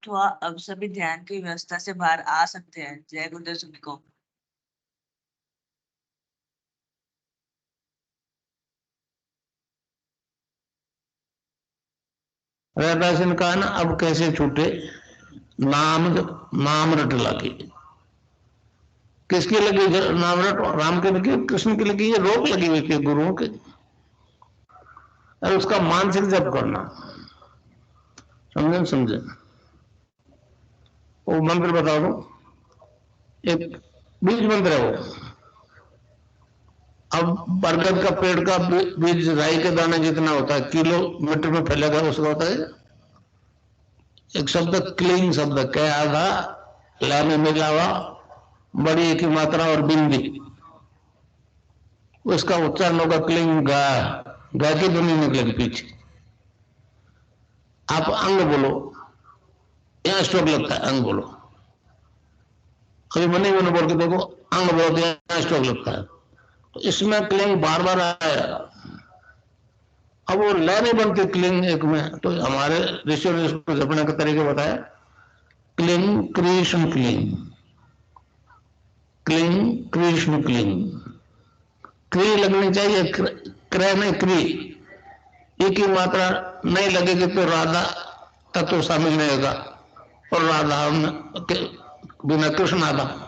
तो अब सभी ध्यान की व्यवस्था से बाहर आ सकते हैं। जय गुरुदेव सभी को। राधासिन कहा ना, अब कैसे छूटे, नाम नाम रट लगी। किसकी लगी नाम रट? राम के लगी, कृष्ण की लगी, ये रोक लगी हुई थी गुरुओं के। और उसका मानसिक जप करना, समझे समझे। वो मंत्र बता दो, एक बीज मंत्र है वो। अब बरगद का पेड़ का बीज राई के दाने जितना होता है, किलोमीटर में फैलेगा, उसका होता है एक शब्द क्लीन शब्द, क्या आधा ला में मिला हुआ, बड़ी एक ही मात्रा और बिंदी, उसका उच्चारण होगा क्लीन गा। गा की ध्वनि निकलेगी पीछे। आप अंग बोलो, यहां स्ट्रोक लगता है, अंग बोलो। कभी मन ही मन बोल के देखो, अंग बोलो तो यहां स्ट्रोक लगता है। तो इसमें क्लिंग बार बार आया। अब वो लय नहीं बनती क्लिंग एक में, तो हमारे ऋषियों ने इसको जपने का तरीके बताया, cling Krishna cling, cling Krishna cling. क्री लगनी चाहिए, क्रय नहीं क्री। एक ही मात्रा नहीं लगेगी तो राधा तत्व शामिल नहीं होगा, और राधा के बिना कृष्ण आधा।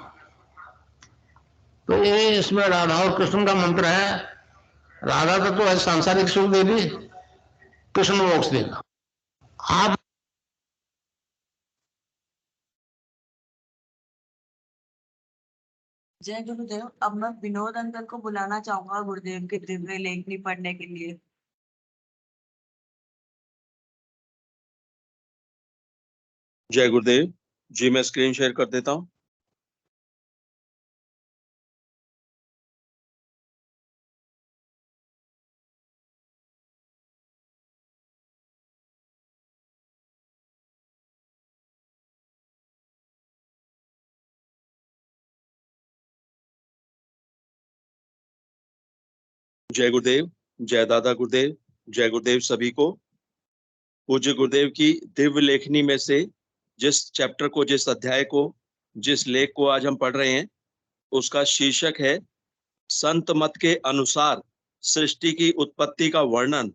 तो ये इसमें राधा और कृष्ण का मंत्र है। राधा तत्व है सांसारिक सुख देगी, कृष्ण मोक्ष देगा। आप जय गुरुदेव। अब मैं विनोद अंकल को बुलाना चाहूंगा गुरुदेव के दिव्य लेखनी पढ़ने के लिए। जय गुरुदेव जी, मैं स्क्रीन शेयर कर देता हूं। जय गुरुदेव, जय दादा गुरुदेव, जय गुरुदेव सभी को। पूज्य गुरुदेव की दिव्य लेखनी में से जिस चैप्टर को, जिस अध्याय को, जिस लेख को आज हम पढ़ रहे हैं, उसका शीर्षक है संत मत के अनुसार सृष्टि की उत्पत्ति का वर्णन।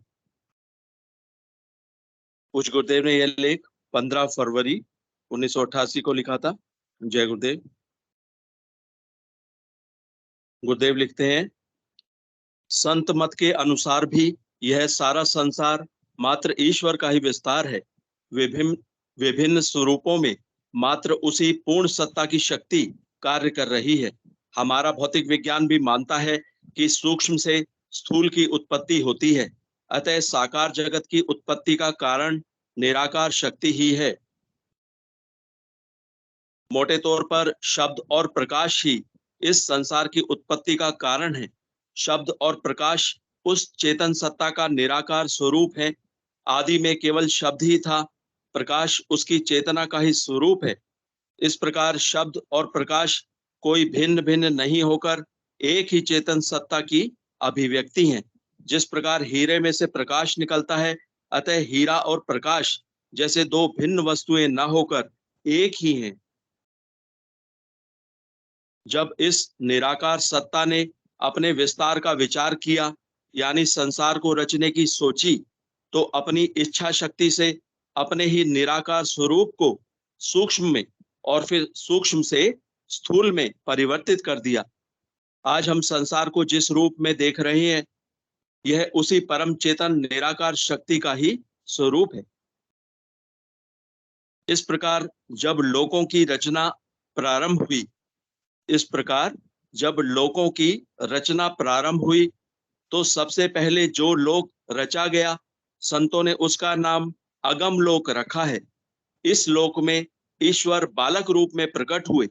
पूज्य गुरुदेव ने यह लेख 15 फरवरी 1988 को लिखा था। जय गुरुदेव। गुरुदेव लिखते हैं, संत मत के अनुसार भी यह सारा संसार मात्र ईश्वर का ही विस्तार है। विभिन्न विभिन्न स्वरूपों में मात्र उसी पूर्ण सत्ता की शक्ति कार्य कर रही है। हमारा भौतिक विज्ञान भी मानता है कि सूक्ष्म से स्थूल की उत्पत्ति होती है, अतः साकार जगत की उत्पत्ति का कारण निराकार शक्ति ही है। मोटे तौर पर शब्द और प्रकाश ही इस संसार की उत्पत्ति का कारण है। शब्द और प्रकाश उस चेतन सत्ता का निराकार स्वरूप है। आदि में केवल शब्द ही था, प्रकाश उसकी चेतना का ही स्वरूप है। इस प्रकार शब्द और प्रकाश कोई भिन्न भिन्न नहीं होकर एक ही चेतन सत्ता की अभिव्यक्ति हैं। जिस प्रकार हीरे में से प्रकाश निकलता है, अतः हीरा और प्रकाश जैसे दो भिन्न वस्तुएं न होकर एक ही हैं। जब इस निराकार सत्ता ने अपने विस्तार का विचार किया, यानी संसार को रचने की सोची, तो अपनी इच्छा शक्ति से अपने ही निराकार स्वरूप को सूक्ष्म में और फिर सूक्ष्म से स्थूल में परिवर्तित कर दिया। आज हम संसार को जिस रूप में देख रहे हैं, यह उसी परम चेतन निराकार शक्ति का ही स्वरूप है। इस प्रकार जब लोकों की रचना प्रारंभ हुई, इस प्रकार जब लोकों की रचना प्रारंभ हुई, तो सबसे पहले जो लोक रचा गया, संतों ने उसका नाम अगम लोक रखा है। इस लोक में ईश्वर बालक रूप में प्रकट हुए।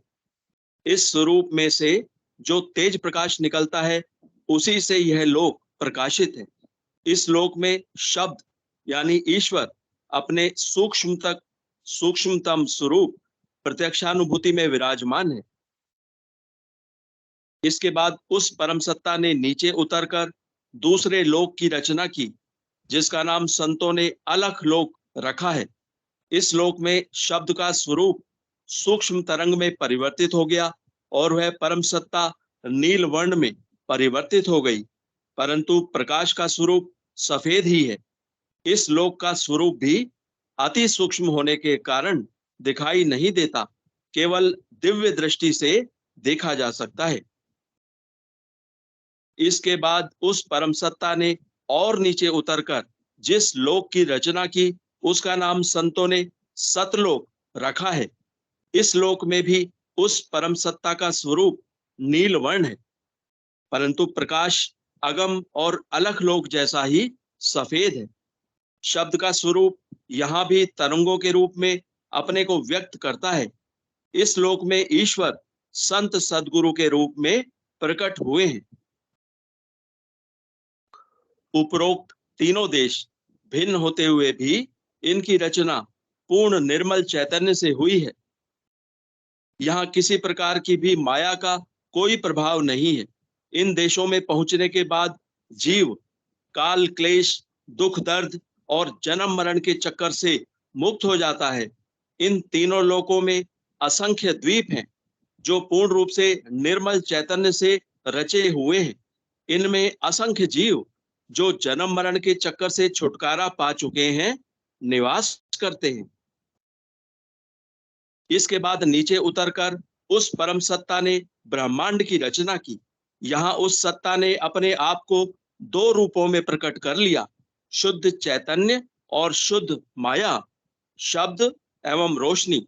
इस स्वरूप में से जो तेज प्रकाश निकलता है, उसी से यह लोक प्रकाशित है। इस लोक में शब्द यानी ईश्वर अपने सूक्ष्मतम स्वरूप प्रत्यक्षानुभूति में विराजमान है। इसके बाद उस परम सत्ता ने नीचे उतरकर दूसरे लोक की रचना की, जिसका नाम संतों ने अलख लोक रखा है। इस श्लोक में शब्द का स्वरूप सूक्ष्म तरंग में परिवर्तित हो गया और वह परम सत्ता नील वर्ण में परिवर्तित हो गई, परंतु प्रकाश का स्वरूप सफेद ही है। इस श्लोक का स्वरूप भी अति सूक्ष्म होने के कारण दिखाई नहीं देता, केवल दिव्य दृष्टि से देखा जा सकता है। इसके बाद उस परम सत्ता ने और नीचे उतरकर जिस लोक की रचना की, उसका नाम संतों ने सतलोक रखा है। इस लोक में भी उस परम सत्ता का स्वरूप नील वर्ण है, परंतु प्रकाश अगम और अलख लोक जैसा ही सफेद है। शब्द का स्वरूप यहाँ भी तरंगों के रूप में अपने को व्यक्त करता है। इस लोक में ईश्वर संत सदगुरु के रूप में प्रकट हुए हैं। उपरोक्त तीनों देश भिन्न होते हुए भी इनकी रचना पूर्ण निर्मल चैतन्य से हुई है। यहाँ किसी प्रकार की भी माया का कोई प्रभाव नहीं है। इन देशों में पहुंचने के बाद जीव काल क्लेश, दुख दर्द और जन्म मरण के चक्कर से मुक्त हो जाता है। इन तीनों लोकों में असंख्य द्वीप हैं जो पूर्ण रूप से निर्मल चैतन्य से रचे हुए हैं। इनमें असंख्य जीव जो जन्म मरण के चक्कर से छुटकारा पा चुके हैं निवास करते हैं। इसके बाद नीचे उतरकर उस परम सत्ता ने ब्रह्मांड की रचना की। यहाँ उस सत्ता ने अपने आप को दो रूपों में प्रकट कर लिया, शुद्ध चैतन्य और शुद्ध माया, शब्द एवं रोशनी।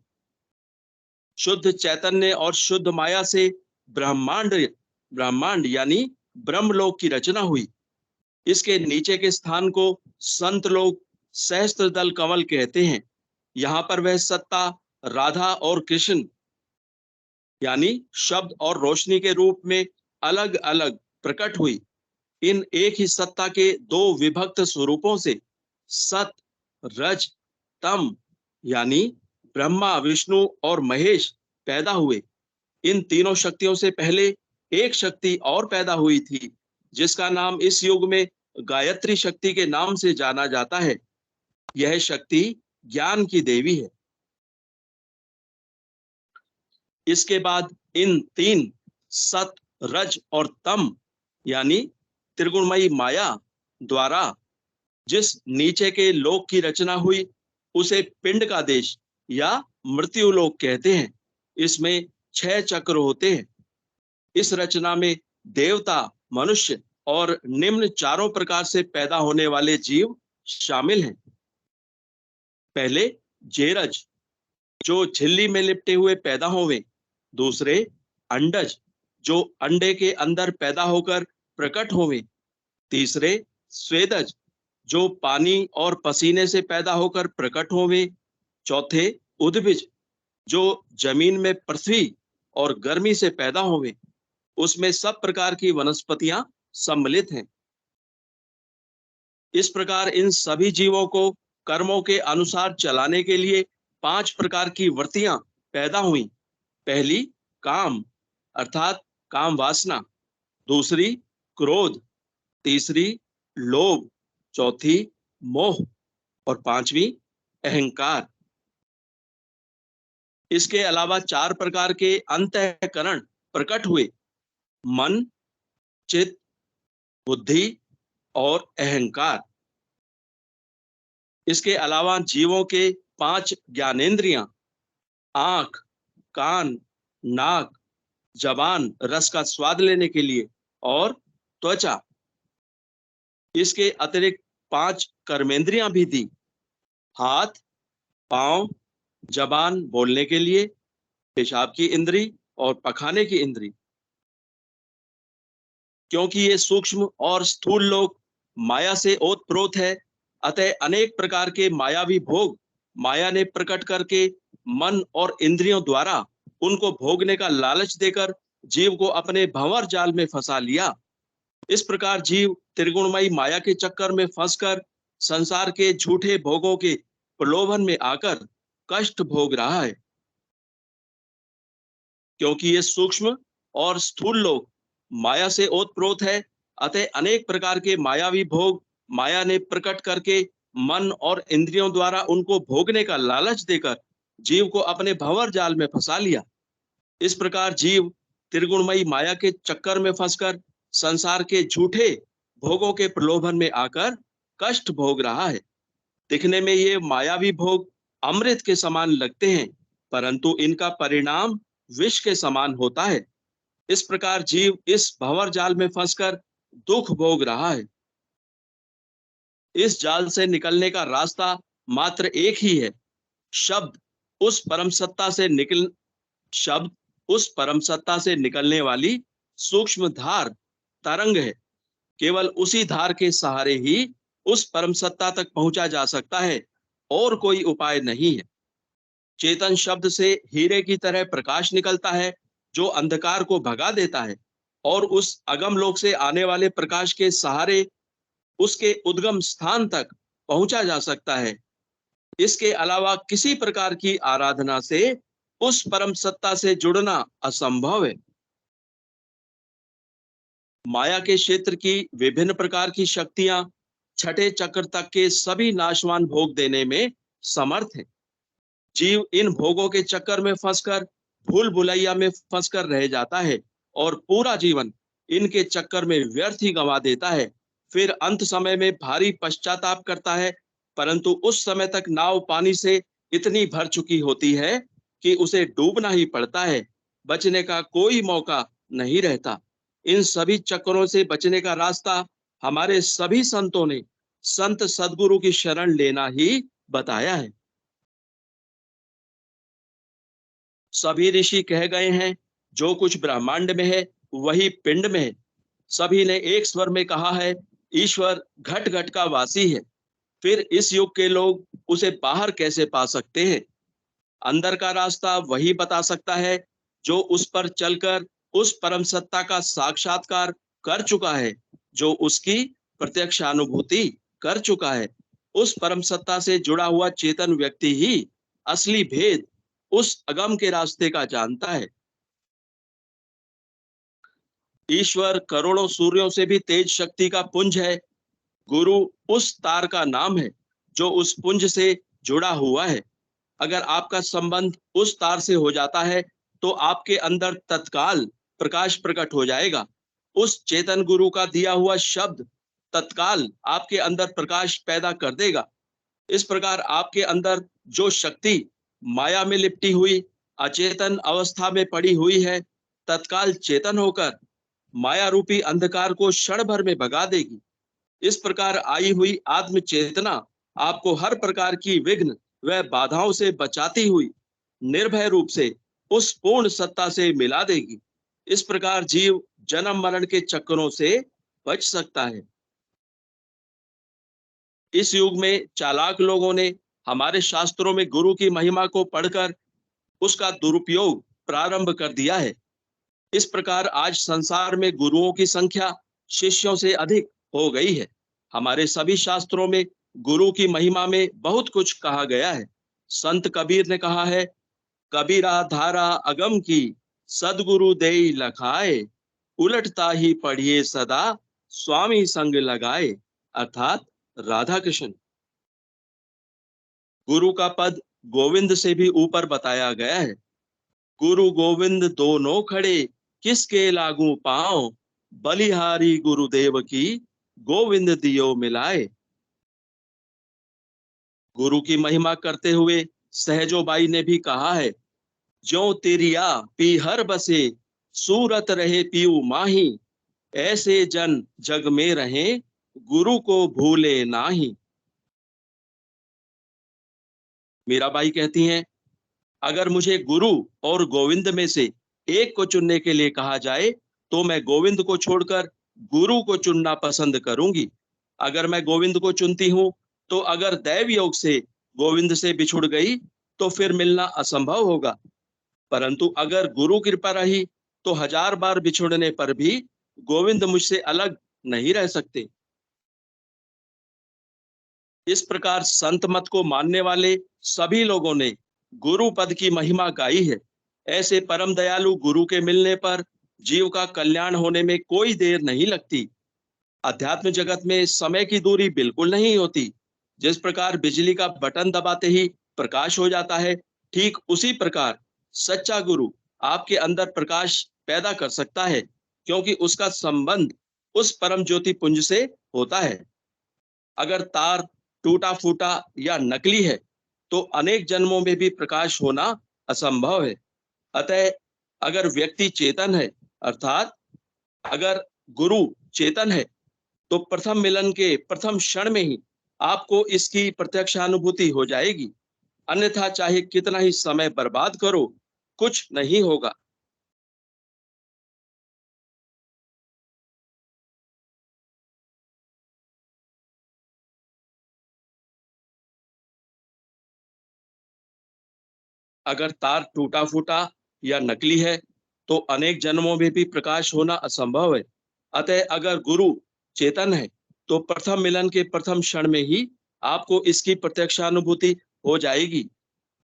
शुद्ध चैतन्य और शुद्ध माया से ब्रह्मांड यानी ब्रह्मलोक की रचना हुई। इसके नीचे के स्थान को संत लोग सहस्त्रदल कमल कहते हैं। यहाँ पर वह सत्ता राधा और कृष्ण यानी शब्द और रोशनी के रूप में अलग अलग प्रकट हुई। इन एक ही सत्ता के दो विभक्त स्वरूपों से सत रज तम यानी ब्रह्मा विष्णु और महेश पैदा हुए। इन तीनों शक्तियों से पहले एक शक्ति और पैदा हुई थी जिसका नाम इस युग में गायत्री शक्ति के नाम से जाना जाता है। यह शक्ति ज्ञान की देवी है। इसके बाद इन तीन सत रज और तम यानी त्रिगुणमयी माया द्वारा जिस नीचे के लोक की रचना हुई उसे पिंड का देश या मृत्यु लोक कहते हैं। इसमें 6 चक्र होते हैं। इस रचना में देवता, मनुष्य और निम्न चारों प्रकार से पैदा होने वाले जीव शामिल हैं। पहले जेरज जो झिल्ली में लिपटे हुए पैदा होवे, दूसरे अंडज जो अंडे के अंदर पैदा होकर प्रकट होवे, तीसरे स्वेदज जो पानी और पसीने से पैदा होकर प्रकट होवे, चौथे उद्भिज जो जमीन में पृथ्वी और गर्मी से पैदा होवे। उसमें सब प्रकार की वनस्पतियां सम्मिलित हैं। इस प्रकार इन सभी जीवों को कर्मों के अनुसार चलाने के लिए 5 प्रकार की वृत्तियां पैदा हुई। पहली काम अर्थात काम वासना, दूसरी क्रोध, तीसरी लोभ, चौथी मोह और पांचवी अहंकार। इसके अलावा 4 प्रकार के अंतःकरण प्रकट हुए, मन, चित्त, बुद्धि और अहंकार। इसके अलावा जीवों के 5 ज्ञानेंद्रियां आंख, कान, नाक, जबान रस का स्वाद लेने के लिए और त्वचा। इसके अतिरिक्त 5 कर्मेंद्रियां भी दी, हाथ, पांव, जबान बोलने के लिए, पेशाब की इंद्री और पखाने की इंद्री। क्योंकि ये सूक्ष्म और स्थूल लोक माया से ओतप्रोत है, अतः अनेक प्रकार के मायावी भोग माया ने प्रकट करके मन और इंद्रियों द्वारा उनको भोगने का लालच देकर जीव को अपने भंवर जाल में फंसा लिया। इस प्रकार जीव त्रिगुणमयी माया के चक्कर में फंसकर संसार के झूठे भोगों के प्रलोभन में आकर कष्ट भोग रहा है। क्योंकि ये सूक्ष्म और स्थूल लोक माया से ओतप्रोत है, अतः अनेक प्रकार के मायावी भोग माया ने प्रकट करके मन और इंद्रियों द्वारा उनको भोगने का लालच देकर जीव को अपने भंवर जाल में फंसा लिया। इस प्रकार जीव त्रिगुणमयी माया के चक्कर में फंसकर संसार के झूठे भोगों के प्रलोभन में आकर कष्ट भोग रहा है। दिखने में ये मायावी भोग अमृत के समान लगते हैं, परंतु इनका परिणाम विष के समान होता है। इस प्रकार जीव इस भंवर जाल में फंसकर दुख भोग रहा है। इस जाल से निकलने का रास्ता मात्र एक ही है। शब्द उस परम सत्ता से निकलने वाली सूक्ष्म धार तरंग है। केवल उसी धार के सहारे ही उस परम सत्ता तक पहुंचा जा सकता है, और कोई उपाय नहीं है। चेतन शब्द से हीरे की तरह प्रकाश निकलता है, जो अंधकार को भगा देता है, और उस अगम लोक से आने वाले प्रकाश के सहारे उसके उद्गम स्थान तक पहुंचा जा सकता है। इसके अलावा किसी प्रकार की आराधना से उस परम सत्ता से जुड़ना असंभव है। माया के क्षेत्र की विभिन्न प्रकार की शक्तियां छठे चक्र तक के सभी नाशवान भोग देने में समर्थ है। जीव इन भोगों के चक्कर में फंसकर भूल भुलैया में फंसकर रह जाता है और पूरा जीवन इनके चक्कर में व्यर्थ ही गंवा देता है। फिर अंत समय में भारी पश्चाताप करता है, परंतु उस समय तक नाव पानी से इतनी भर चुकी होती है कि उसे डूबना ही पड़ता है। बचने का कोई मौका नहीं रहता। इन सभी चक्करों से बचने का रास्ता हमारे सभी संतों ने संत सदगुरु की शरण लेना ही बताया है। सभी ऋषि कह गए हैं, जो कुछ ब्रह्मांड में है वही पिंड में है। सभी ने एक स्वर में कहा है, ईश्वर घट घट का वासी है। फिर इस युग के लोग उसे बाहर कैसे पा सकते हैं? अंदर का रास्ता वही बता सकता है जो उस पर चलकर उस परम सत्ता का साक्षात्कार कर चुका है, जो उसकी प्रत्यक्षानुभूति कर चुका है। उस परम सत्ता से जुड़ा हुआ चेतन व्यक्ति ही असली भेद उस अगम के रास्ते का जानता है। ईश्वर करोड़ों सूर्यों से भी तेज शक्ति का पुंज है। गुरु उस तार का नाम है जो उस पुंज से जुड़ा हुआ है। अगर आपका संबंध उस तार से हो जाता है तो आपके अंदर तत्काल प्रकाश प्रकट हो जाएगा। उस चेतन गुरु का दिया हुआ शब्द तत्काल आपके अंदर प्रकाश पैदा कर देगा। इस प्रकार आपके अंदर जो शक्ति माया में लिपटी हुई अचेतन अवस्था में पड़ी हुई है, तत्काल चेतन होकर माया रूपी अंधकार को क्षण भर में भगा देगी। इस प्रकार आई हुई आत्म चेतना आपको हर प्रकार की विघ्न व बाधाओं से बचाती हुई निर्भय रूप से उस पूर्ण सत्ता से मिला देगी। इस प्रकार जीव जन्म मरण के चक्करों से बच सकता है। इस युग में चालाक लोगों ने हमारे शास्त्रों में गुरु की महिमा को पढ़कर उसका दुरुपयोग प्रारंभ कर दिया है। इस प्रकार आज संसार में गुरुओं की संख्या शिष्यों से अधिक हो गई है। हमारे सभी शास्त्रों में गुरु की महिमा में बहुत कुछ कहा गया है। संत कबीर ने कहा है, कबीरा धारा अगम की सदगुरु देई लखाए, उलटता ही पढ़िए सदा स्वामी संग लगाए। अर्थात राधा कृष्ण। गुरु का पद गोविंद से भी ऊपर बताया गया है। गुरु गोविंद दोनों खड़े किसके लागू पांव, बलिहारी गुरुदेव की गोविंद दियो मिलाए। गुरु की महिमा करते हुए सहजोबाई ने भी कहा है, ज्यों तिरिया पी हर बसे सूरत रहे पीऊ माही, ऐसे जन जग में रहे गुरु को भूले नाही। मीराबाई कहती हैं, अगर मुझे गुरु और गोविंद में से एक को चुनने के लिए कहा जाए तो मैं गोविंद को छोड़कर गुरु को चुनना पसंद करूंगी। अगर मैं गोविंद को चुनती हूं तो अगर दैव योग से गोविंद से बिछुड़ गई तो फिर मिलना असंभव होगा, परंतु अगर गुरु कृपा रही तो 1000 बार बिछुड़ने पर भी गोविंद मुझसे अलग नहीं रह सकते। इस प्रकार संत मत को मानने वाले सभी लोगों ने गुरु पद की महिमा गाई है। ऐसे परम दयालु गुरु के मिलने पर जीव का कल्याण होने में कोई देर नहीं लगती। अध्यात्म जगत में समय की दूरी बिल्कुल नहीं होती। जिस प्रकार बिजली का बटन दबाते ही प्रकाश हो जाता है, ठीक उसी प्रकार सच्चा गुरु आपके अंदर प्रकाश पैदा कर सकता है, क्योंकि उसका संबंध उस परम ज्योति पुंज से होता है। अगर तार टूटा फूटा या नकली है तो अनेक जन्मों में भी प्रकाश होना असंभव है। अतः अगर व्यक्ति चेतन है, अर्थात अगर गुरु चेतन है, तो प्रथम मिलन के प्रथम क्षण में ही आपको इसकी प्रत्यक्षानुभूति हो जाएगी। अन्यथा चाहे कितना ही समय बर्बाद करो, कुछ नहीं होगा। अगर तार टूटा फूटा या नकली है तो अनेक जन्मों में भी प्रकाश होना असंभव है। अतः अगर गुरु चेतन है तो प्रथम मिलन के प्रथम क्षण में ही आपको इसकी प्रत्यक्षानुभूति हो जाएगी।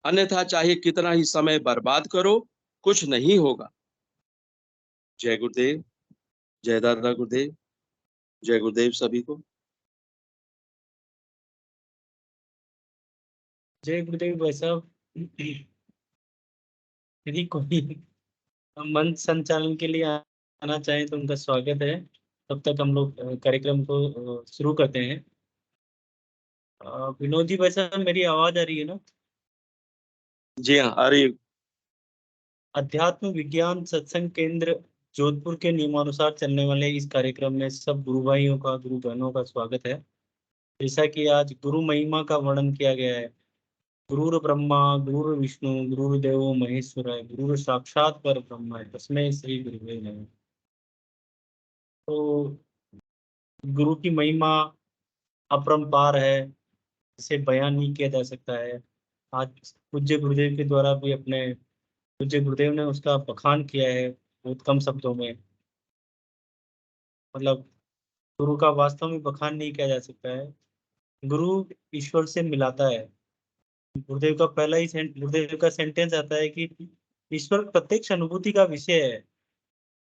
अन्यथा चाहे कितना ही समय बर्बाद करो, कुछ नहीं होगा। जय गुरुदेव, जय दादा गुरुदेव, जय गुरुदेव सभी को। जय गुरुदेव भाई साहब। यदि कोई मंच संचालन के लिए आना चाहे तो उनका स्वागत है। तब तक हम लोग कार्यक्रम को शुरू करते हैं। विनोद जी भाई साहब, मेरी आवाज आ रही है ना? जी हाँ, आ रही है। अध्यात्म विज्ञान सत्संग केंद्र जोधपुर के नियमानुसार चलने वाले इस कार्यक्रम में सब गुरु भाइयों का, गुरु बहनों का स्वागत है। जैसा कि आज गुरु महिमा का वर्णन किया गया है, गुरुर ब्रह्मा गुरुर विष्णु गुरुर्देवो महेश्वराय गुरुर साक्षात पर ब्रह्म तस्मै श्री गुरुवे नमः। तो गुरु की महिमा अपरंपार है, इसे बयान नहीं किया जा सकता है। आज पूज्य गुरुदेव के द्वारा भी अपने पूज्य गुरुदेव ने उसका बखान किया है बहुत कम शब्दों में। मतलब गुरु का वास्तव में बखान नहीं किया जा सकता है। गुरु ईश्वर से मिलाता है। गुरुदेव का पहला ही गुरुदेव का सेंटेंस आता है कि ईश्वर प्रत्यक्ष अनुभूति का विषय है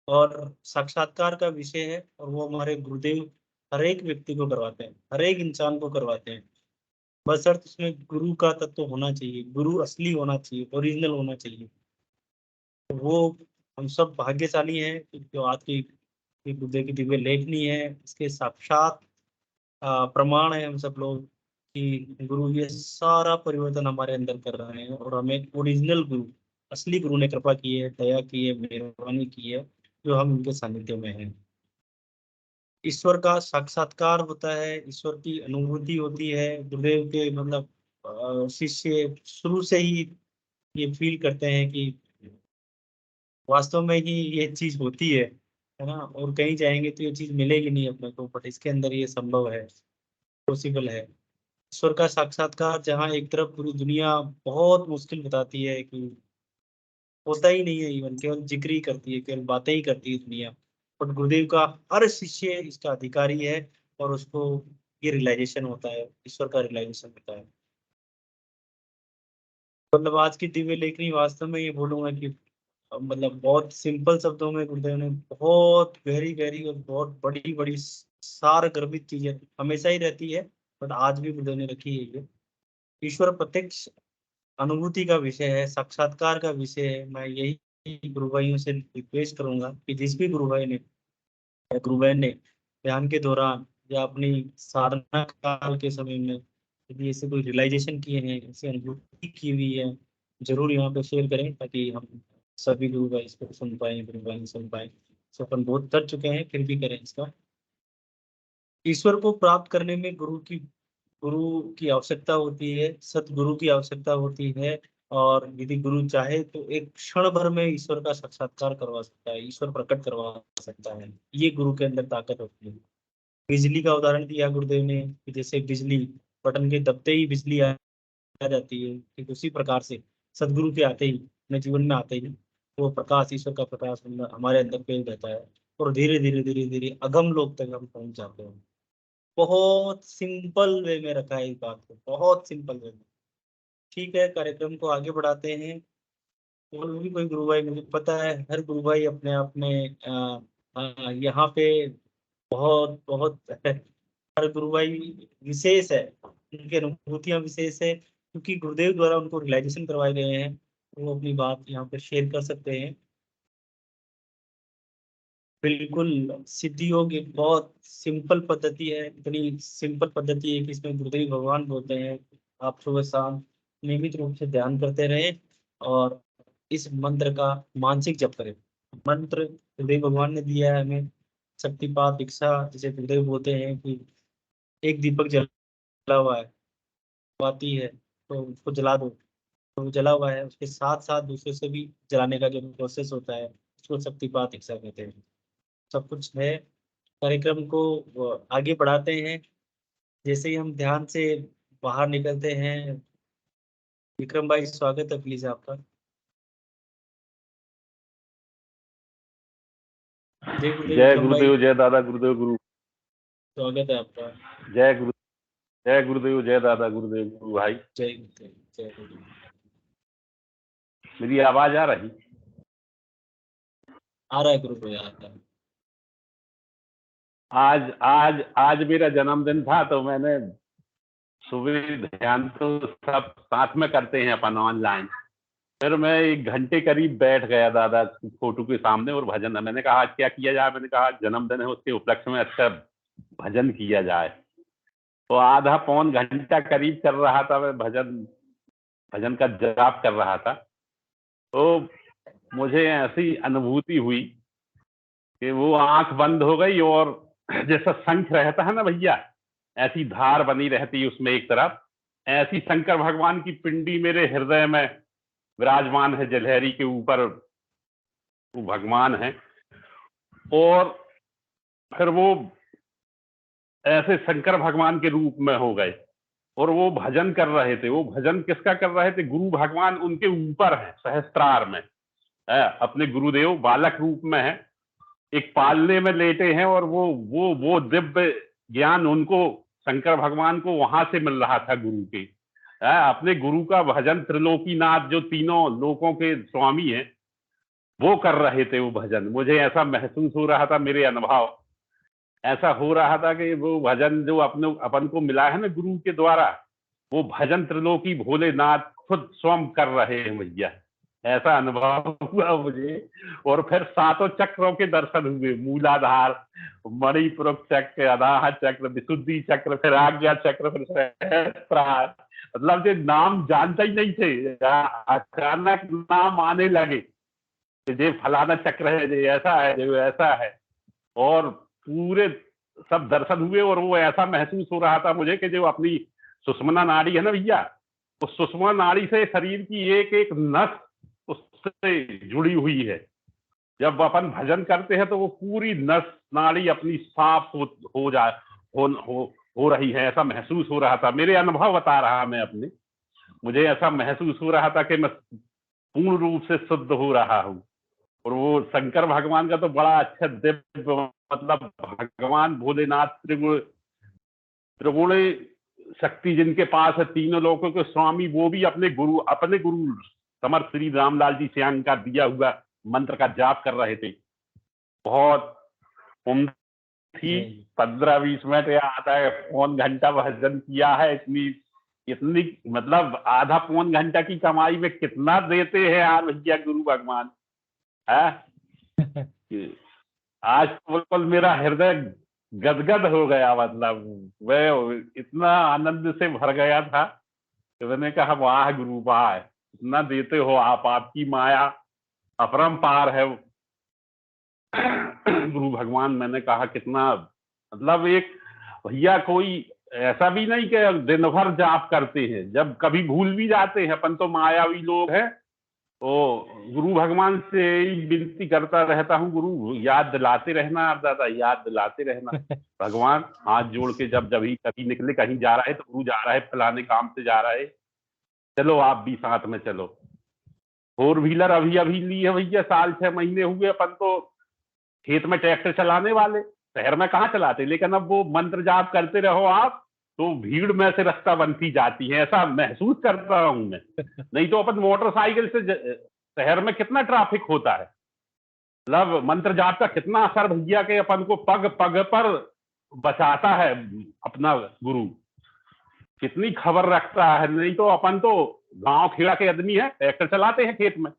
और साक्षात्कार का विषय है, और वो हमारे गुरुदेव हर एक व्यक्ति को करवाते हैं, हर एक इंसान को करवाते हैं। बस अर्थ उसमें गुरु का तत्व होना चाहिए, गुरु असली होना चाहिए, ओरिजिनल होना चाहिए। तो वो हम सब भाग्यशाली हैं कि जो आज की गुरुदेव की दिव्य लेखनी है, इसके साक्षात प्रमाण है हम सब लोग कि गुरु ये सारा परिवर्तन हमारे अंदर कर रहे हैं, और हमें ओरिजिनल गुरु, असली गुरु ने कृपा की है, दया की है, मेहरबानी की है, जो हम उनके सानिध्य में हैं। ईश्वर का साक्षात्कार होता है, ईश्वर की अनुभूति होती है। गुरुदेव के मतलब शिष्य शुरू से ही ये फील करते हैं कि वास्तव में ही ये चीज होती है ना, और कहीं जाएंगे तो ये चीज मिलेगी नहीं अपने को, बट इसके अंदर ये संभव है, पॉसिबल है। ईश्वर का साक्षात्कार जहाँ एक तरफ पूरी दुनिया बहुत मुश्किल बताती है कि होता ही नहीं है, इवन केवल जिक्र ही करती है, केवल बातें ही करती है दुनिया, बट गुरुदेव का हर शिष्य इसका अधिकारी है, और उसको ये रियलाइजेशन होता है, ईश्वर का रियलाइजेशन होता है। मतलब आज की दिव्य लेखनी वास्तव में ये बोलूंगा कि मतलब बहुत सिंपल शब्दों में गुरुदेव ने बहुत गहरी गहरी और बहुत बड़ी बड़ी सार गर्भित चीजें हमेशा ही रहती है, बट आज भी गुरुदेव ने रखी है। ये ईश्वर प्रत्यक्ष अनुभूति का विषय है, साक्षात्कार का विषय है। मैं यही गुरु भाइयों से रिक्वेस्ट करूंगा कि जिस भी गुरु भाई ने या गुरु बहन ने ध्यान के दौरान या अपनी साधना काल के समय में यदि ऐसे कोई रियलाइजेशन किए हैं, ऐसी अनुभूति की हुई है, जरूर यहाँ पे शेयर करें, ताकि हम सभी गुरु भाई इसको सुन पाए, गुरु भाई सुन पाए। सो अपन बहुत कर चुके हैं, फिर भी करें इसका। ईश्वर को प्राप्त करने में गुरु की आवश्यकता होती है, सतगुरु की आवश्यकता होती है, और यदि गुरु चाहे तो एक क्षण भर में ईश्वर का साक्षात्कार करवा सकता है, ईश्वर प्रकट करवा सकता है। ये गुरु के अंदर ताकत होती है। बिजली का उदाहरण दिया गुरुदेव ने कि जैसे बिजली बटन के दबते ही बिजली आ जाती है, ठीक उसी प्रकार से सदगुरु के आते ही, अपने जीवन में आते ही वो प्रकाश, ईश्वर का प्रकाश हमारे अंदर फैल रहता है, और धीरे धीरे धीरे धीरे अगम लोक तक हम पहुंच जाते हैं। बहुत सिंपल वे में रखा है इस बात को, बहुत सिंपल वे में। ठीक है, कार्यक्रम को आगे बढ़ाते हैं। और भी कोई गुरु भाई, मुझे पता है हर गुरु भाई अपने आप में यहाँ पे बहुत बहुत हर गुरु भाई विशेष है, उनकी अनुभूतियां विशेष है, क्योंकि गुरुदेव द्वारा उनको रियलाइजेशन करवाए गए हैं, वो अपनी बात यहाँ पर शेयर कर सकते हैं। बिल्कुल, सिद्धि योग एक बहुत सिंपल पद्धति है, इतनी सिंपल पद्धति है कि इसमें गुरुदेव भगवान बोलते हैं आप सुबह शाम नियमित रूप से ध्यान करते रहें और इस मंत्र का मानसिक जप करें। मंत्र गुरुदेव भगवान ने दिया है हमें, शक्तिपात दीक्षा, जैसे गुरुदेव बोलते हैं कि एक दीपक जला हुआ है, बाती है तो उसको जला दो, तो वो जला हुआ है, उसके साथ साथ दूसरे से भी जलाने का जो प्रोसेस होता है उसको शक्तिपात दीक्षा कहते हैं। सब कुछ है। कार्यक्रम को आगे बढ़ाते हैं। जैसे ही हम ध्यान से बाहर निकलते हैं, विक्रम भाई स्वागत है प्लीज आपका। जय गुरुदेव जय विक्रम भाई, गुरुदेव, जय दादा गुरुदेव गुरु। स्वागत है आपका। जय गुरु, जय गुरुदेव, जय दादा गुरुदेव गुरु। भाई जय गुरुदेव, जय गुरुदेव। मेरी आवाज आ रही? आ रहा है गुरुदेव, आ रहा है। आज आज आज मेरा जन्मदिन था, तो मैंने सुबह ध्यान तो सब साथ में करते हैं अपन ऑनलाइन, फिर मैं 1 घंटे करीब बैठ गया दादा की फोटो के सामने और भजन। मैंने कहा आज क्या किया जाए, मैंने कहा जन्मदिन है, उसके उपलक्ष्य में अच्छा भजन किया जाए। तो आधा पौन घंटा करीब कर रहा था मैं भजन का जाप कर रहा था। तो मुझे ऐसी अनुभूति हुई कि वो आंख बंद हो गई और जैसा शंख रहता है ना भैया, ऐसी धार बनी रहती उसमें एक तरफ, ऐसी शंकर भगवान की पिंडी मेरे हृदय में विराजमान है, जलहरी के ऊपर वो भगवान है। और फिर वो ऐसे शंकर भगवान के रूप में हो गए और वो भजन कर रहे थे। वो भजन किसका कर रहे थे? गुरु भगवान उनके ऊपर है, सहस्त्रार में है, अपने गुरुदेव बालक रूप में है, एक पालने में लेटे हैं और वो दिव्य ज्ञान उनको, शंकर भगवान को वहां से मिल रहा था गुरु के। अपने गुरु का भजन त्रिलोकीनाथ, जो तीनों लोकों के स्वामी हैं, वो कर रहे थे वो भजन। मुझे ऐसा महसूस हो रहा था, मेरे अनुभव ऐसा हो रहा था कि वो भजन जो अपन को मिला है ना गुरु के द्वारा, वो भजन त्रिलोकी भोलेनाथ खुद स्वयं कर रहे हैं भैया। ऐसा अनुभव हुआ मुझे। और फिर 7 चक्रों के दर्शन हुए, मूलाधार, मणिपुरक चक्र, अनाहत चक्र, विशुद्धि चक्र, फिर आज्ञा चक्र, फिर सहस्त्रार। मतलब जो नाम जानते ही नहीं थे, अचानक नाम आने लगे, ये फलाना चक्र है, ये ऐसा है, ये ऐसा है, और पूरे सब दर्शन हुए। और वो ऐसा महसूस हो रहा था मुझे कि जो अपनी सुषुम्ना नाड़ी है ना भैया, उस सुषुम्ना नाड़ी से शरीर की एक एक नस उससे जुड़ी हुई है। जब अपन भजन करते हैं तो वो पूरी नस नाड़ी अपनी साफ हो रही है, ऐसा महसूस हो रहा था। मेरे अनुभव बता रहा मैं अपने, मुझे ऐसा महसूस हो रहा था कि मैं पूर्ण रूप से शुद्ध हो रहा हूँ। और वो शंकर भगवान का तो बड़ा अच्छा दिव्य, मतलब भगवान भोलेनाथ त्रिगुण शक्ति जिनके पास है, तीनों लोगों के स्वामी, वो भी अपने गुरु समर्थ श्री रामलाल जी श्याम का दिया हुआ मंत्र का जाप कर रहे थे। बहुत उम्र थी, 15-20 मिनट या आधा पौन घंटा भजन किया है। इतनी मतलब आधा पौन घंटा की कमाई में कितना देते हैं यार भैया गुरु भगवान है। आज तो बिल्कुल मेरा हृदय गदगद हो गया, मतलब मैं इतना आनंद से भर गया था कि मैंने कहा वाह गुरु वाह, इतना देते हो आप, आपकी माया अपरंपार है गुरु भगवान। मैंने कहा कितना, मतलब एक भैया कोई ऐसा भी नहीं कि दिन भर जाप करते हैं, जब कभी भूल भी जाते हैं, अपन तो मायावी लोग हैं, तो गुरु भगवान से विनती करता रहता हूँ, गुरु याद दिलाते रहना, दादा याद दिलाते रहना। भगवान हाथ जोड़ के जब भी कभी निकले, कहीं जा रहा है तो गुरु जा रहा है फलाने काम से जा रहा है, चलो आप भी साथ में चलो। 4 व्हीलर अभी ली है भैया, 6 महीने हुए, अपन तो खेत में ट्रैक्टर चलाने वाले, शहर में कहाँ चलाते, लेकिन अब वो मंत्र जाप करते रहो आप तो भीड़ में से रास्ता बनती जाती है, ऐसा महसूस करता हूं मैं। नहीं तो अपन मोटरसाइकिल से शहर में कितना ट्रैफिक होता है, मतलब मंत्र जाप का कितना असर भैया के अपन को पग पग पर बचाता है अपना गुरु। कितनी खबर रखता है। नहीं तो अपन तो गांव खेड़ा के आदमी है, ट्रैक्टर चलाते हैं खेत में,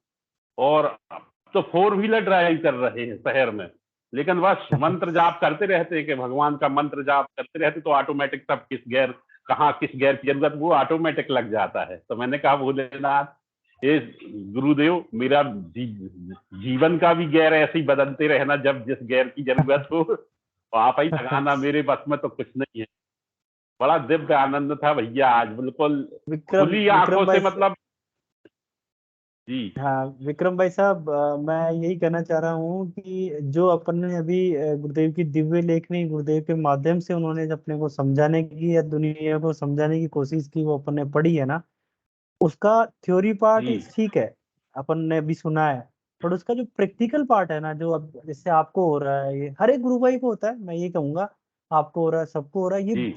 और अब तो 4 व्हीलर ड्राइव कर रहे हैं शहर में, लेकिन बस मंत्र जाप करते रहते हैं कि भगवान का मंत्र जाप करते रहते, तो ऑटोमेटिक सब किस गेयर, कहाँ किस गेयर की जरूरत, वो ऑटोमेटिक लग जाता है। तो मैंने कहा भोलेनाथ, ये गुरुदेव मेरा जीवन का भी गेयर ऐसे ही बदलते रहना, जब जिस गेयर की जरूरत हो तो आप ही लगाना, मेरे बस में तो कुछ नहीं है। बड़ा दिव्य आनंद था भैया आज, बिल्कुल खुली आंखों से, मतलब जी। हाँ विक्रम भाई साहब, मैं यही कहना चाह रहा हूँ कि जो अपन ने अभी गुरुदेव की दिव्य लेखनी, गुरुदेव के माध्यम से उन्होंने अपने को समझाने की या दुनिया को समझाने की कोशिश की, वो अपन ने पढ़ी है ना, उसका थ्योरी पार्ट जी ठीक है, अपन ने भी सुना है, पर उसका जो प्रैक्टिकल पार्ट है ना, जो अब जैसे आपको हो रहा है, ये हर एक गुरु भाई को होता है, मैं ये कहूंगा आपको हो रहा है, सबको हो रहा है, ये जी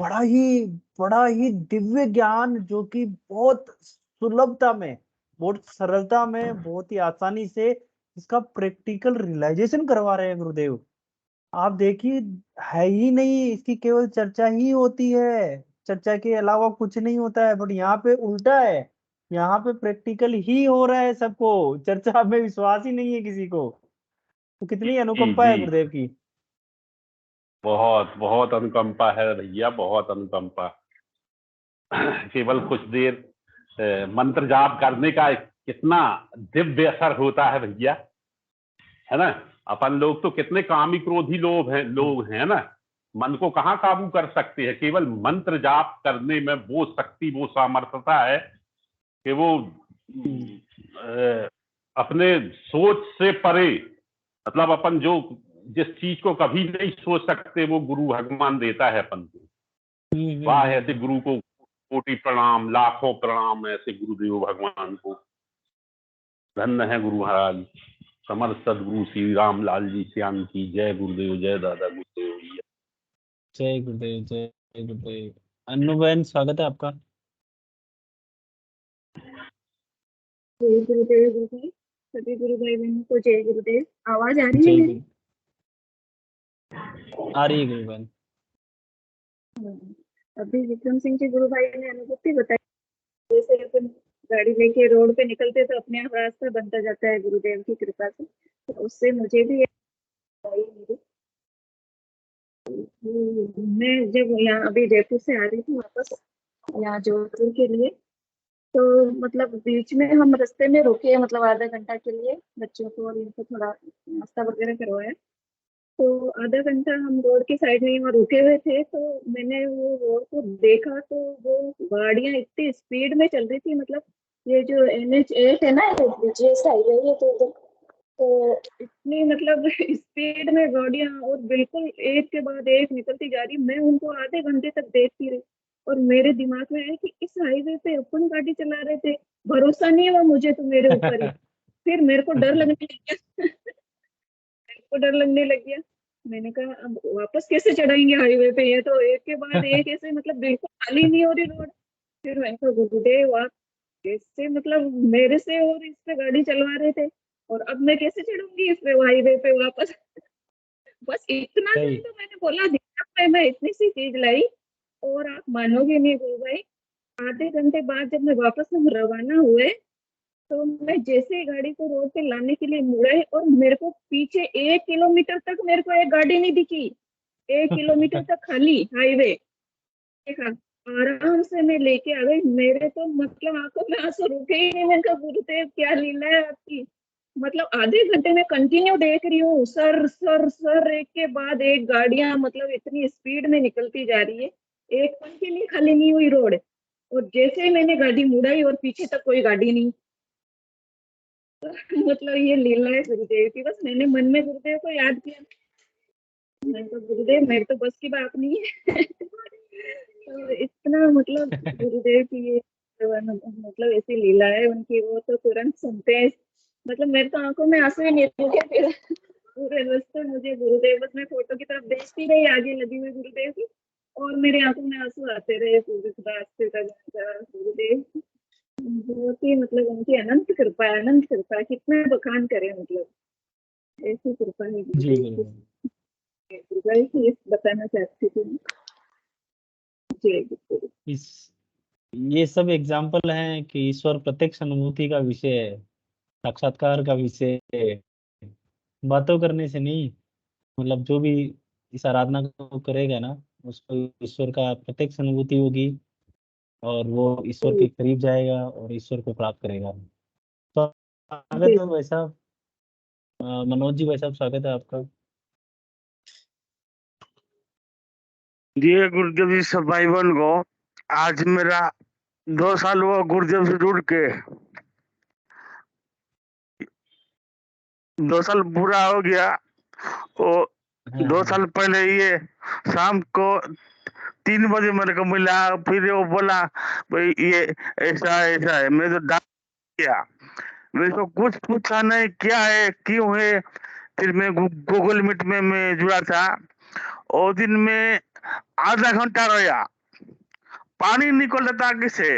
बड़ा ही दिव्य ज्ञान, जो कि बहुत सुलभता में, बहुत सरलता में, बहुत ही आसानी से इसका प्रैक्टिकल रियलाइजेशन करवा रहे हैं गुरुदेव। आप देखिए, है ही नहीं, इसकी केवल चर्चा ही होती है, चर्चा के अलावा कुछ नहीं होता है, बट यहाँ पे उल्टा है, यहाँ पे प्रैक्टिकल ही हो रहा है सबको, चर्चा में विश्वास ही नहीं है किसी को। तो कितनी जी अनुकंपा जी, है गुरुदेव की। बहुत बहुत अनुकंपा है भैया, बहुत अनुकंपा। केवल कुछ देर मंत्र जाप करने का कितना दिव्य असर होता है भैया, है ना। अपन लोग तो कितने कामी क्रोधी लोग हैं ना, मन को कहाँ काबू कर सकते हैं। केवल मंत्र जाप करने में वो शक्ति, वो सामर्थ्यता है कि वो अपने सोच से परे, मतलब अपन जो जिस चीज को कभी नहीं सोच सकते, वो गुरु भगवान देता है अपन को। वाह, ऐसे गुरु को कोटि प्रणाम, लाखों प्रणाम, ऐसे गुरुदेव भगवान को। धन्य है गुरु महाराज। समर्थ सदगुरु श्री राम लाल जी श्याम की जय। गुरुदेव जय दादा गुरुदेव भैया। जय गुरुदेव, जय गुरुदेव। अन्नू बहन, स्वागत है आपका। जय गुरुदेव गुरुदेव। सभी गुरु भाई बहनों को जय गुरुदेव। आवाज आ रही है जय मेरी? गुरु, आ रही है गुरु बहन। अभी विक्रम सिंह जी गुरु भाई ने अनुभूति बताई, जैसे अपन गाड़ी लेके रोड पे निकलते तो अपने आप रास्ता बनता जाता है गुरुदेव की कृपा से, तो उससे मुझे भी आई मेरी। मैं जब यहाँ अभी जयपुर से आ रही थी वापस यहाँ जोधपुर के लिए, तो मतलब बीच में हम रास्ते में रुके, मतलब आधा घंटा के लिए बच्चों को और इनको थोड़ा नाश्ता वगैरह करवाया। तो आधा घंटा हम रोड की साइड में वहाँ रुके हुए थे, तो मैंने वो रोड को देखा, तो वो गाड़ियां इतनी स्पीड में चल रही थी, मतलब ये जो NH8 है ना, BGS हाईवे है, तो उधर तो इतनी मतलब स्पीड में गाड़ियां, और बिल्कुल एक के बाद एक निकलती जा रही। मैं उनको आधे घंटे तक देखती रही, और मेरे दिमाग में है कि इस हाईवे पे अपन गाड़ी चला रहे थे, भरोसा नहीं हुआ मुझे तो मेरे ऊपर ही। फिर मेरे को डर लगने लग गया मेरे को डर लगने लग गया। मैंने कहा अब वापस कैसे चढ़ाएंगे हाईवे पे, ये तो एक के बाद एक ऐसे, मतलब बिल्कुल खाली नहीं हो रही रोड। फिर मैंने कहा गुरुदेव आप कैसे, मतलब मेरे से और इस पे गाड़ी चलवा रहे थे, और अब मैं कैसे चढ़ूंगी इस पे हाईवे पे वापस। बस इतना सा ही सही। तो मैंने बोला, दिमाग में मैं इतनी सी चीज लाई। और आप मानोगे नहीं गुरु भाई, आधे घंटे बाद जब मैं वापस हम रवाना हुए, तो मैं जैसे ही गाड़ी को रोड पे लाने के लिए मुड़े, और मेरे को पीछे 1 किलोमीटर तक मेरे को एक गाड़ी नहीं दिखी। 1 किलोमीटर तक खाली हाईवे देखा। आराम से मैं लेके आ गई। मेरे तो मतलब आंखों में आंसू रुके ही नहीं। मैंने कहा गुरुदेव क्या लीला है आपकी, मतलब आधे घंटे में कंटिन्यू देख रही हूँ, सर सर सर एक के बाद एक गाड़ियां, मतलब इतनी स्पीड में निकलती जा रही है, एक पल के लिए खाली नहीं हुई रोड। और जैसे ही मैंने गाड़ी मुड़ाई और पीछे तक कोई गाड़ी नहीं। मतलब ये लीला है गुरुदेव की। बस मैंने मन में गुरुदेव को याद किया, मैंने कहा गुरुदेव मेरे तो बस की बात नहीं है। तो इतना मतलब गुरुदेव की ये मतलब ऐसी लीला है उनकी, वो तो तुरंत सुनते हैं। मतलब मेरे तो आंखों में आंसू ही नहीं रुके फिर पूरे रास्ते मुझे गुरुदेव, बस मैं फोटो की तरफ देखती रही आगे लगी हुई गुरुदेव की, और मेरे आंखों में आंसू आते रहे पूरे रास्ते तक। गुरुदेव बहुत ही, मतलब उनकी अनंत कृपा है, अनंत कृपा है, कितना बखान करे, मतलब ऐसी कृपा है जी गुरुदेव गुरु की। बहन। गुरुदेव की बताना चाहती थी मैं। जय गुरुदेव। इस ये सब एग्जाम्पल हैं कि ईश्वर प्रत्यक्ष अनुभूति का विषय है, साक्षात्कार का विषय है, बातों करने से नहीं। मतलब जो भी इस आराधना को करेगा ना, उसको ईश्वर का प्रत्यक्ष अनुभूति होगी और वो ईश्वर के करीब जाएगा और ईश्वर को प्राप्त करेगा। तो स्वागत है भाई साहब, मनोज जी भाई साहब, स्वागत है आपका। जी गुरुदेव जी, सब भाई बहन को आज मेरा 2 साल हुआ गुरुदेव से जुड़ के। 2 साल पूरा हो गया। वो 2 साल पहले ये शाम को 3 बजे मेरे को मिला, फिर वो बोला भाई ये ऐसा ऐसा है। मैं तो डांट गया, मेरे को कुछ पूछा नहीं क्या है क्यों है। फिर मैं गूगल मीट में मैं जुड़ा था। और दिन में आधा घंटा रहा, पानी निकल रहा था किसे,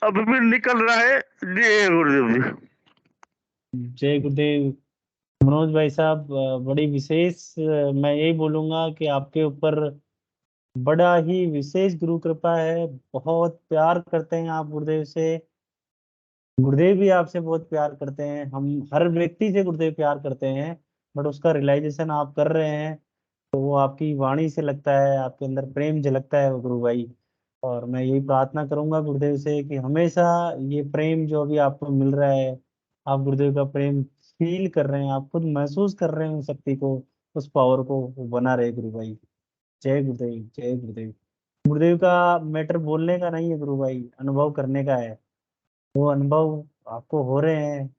अभी भी निकल रहा है। जय गुरुदेव जी। जय गुरुदेव। मनोज भाई साहब, बड़ी विशेष, मैं यही बोलूंगा कि आपके ऊपर बड़ा ही विशेष गुरु कृपा है। बहुत प्यार करते हैं आप गुरुदेव से, गुरुदेव भी आपसे बहुत प्यार करते हैं, हम हर व्यक्ति से गुरुदेव प्यार करते हैं, बट उसका रियलाइजेशन आप कर रहे हैं। तो वो आपकी वाणी से लगता है, आपके अंदर प्रेम झलकता है वो गुरु भाई। और मैं यही प्रार्थना करूंगा गुरुदेव से कि हमेशा ये प्रेम जो अभी आपको मिल रहा है, आप गुरुदेव का प्रेम फील कर रहे हैं, आप खुद महसूस कर रहे हैं उस शक्ति को, उस पावर को, वो बना रहे गुरु भाई। जय गुरुदेव, जय गुरुदेव। गुरुदेव का मैटर बोलने का नहीं है गुरु भाई, अनुभव करने का है। वो अनुभव आपको हो रहे हैं,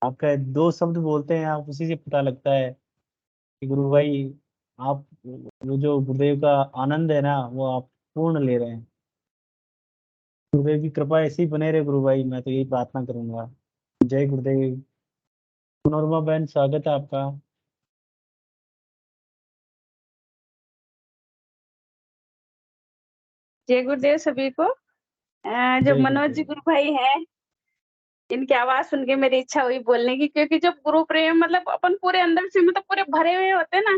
आपका 2 शब्द बोलते हैं आप, उसी से पता लगता है कि गुरु भाई आप, वो जो गुरुदेव का आनंद है ना, वो आप पूर्ण ले रहे हैं। गुरुदेव की कृपा ऐसी ही बने रहे गुरु भाई, मैं तो यही प्रार्थना करूंगा। जय गुरुदेव। मनोरमा बहन, स्वागत है आपका। जय गुरुदेव सभी को। जो जय मनोज जी गुरुदेव। गुरु भाई हैं, इनकी आवाज सुन के मेरी इच्छा हुई बोलने की, क्योंकि जब गुरु प्रेम मतलब अपन पूरे अंदर से मतलब पूरे भरे हुए होते हैं ना,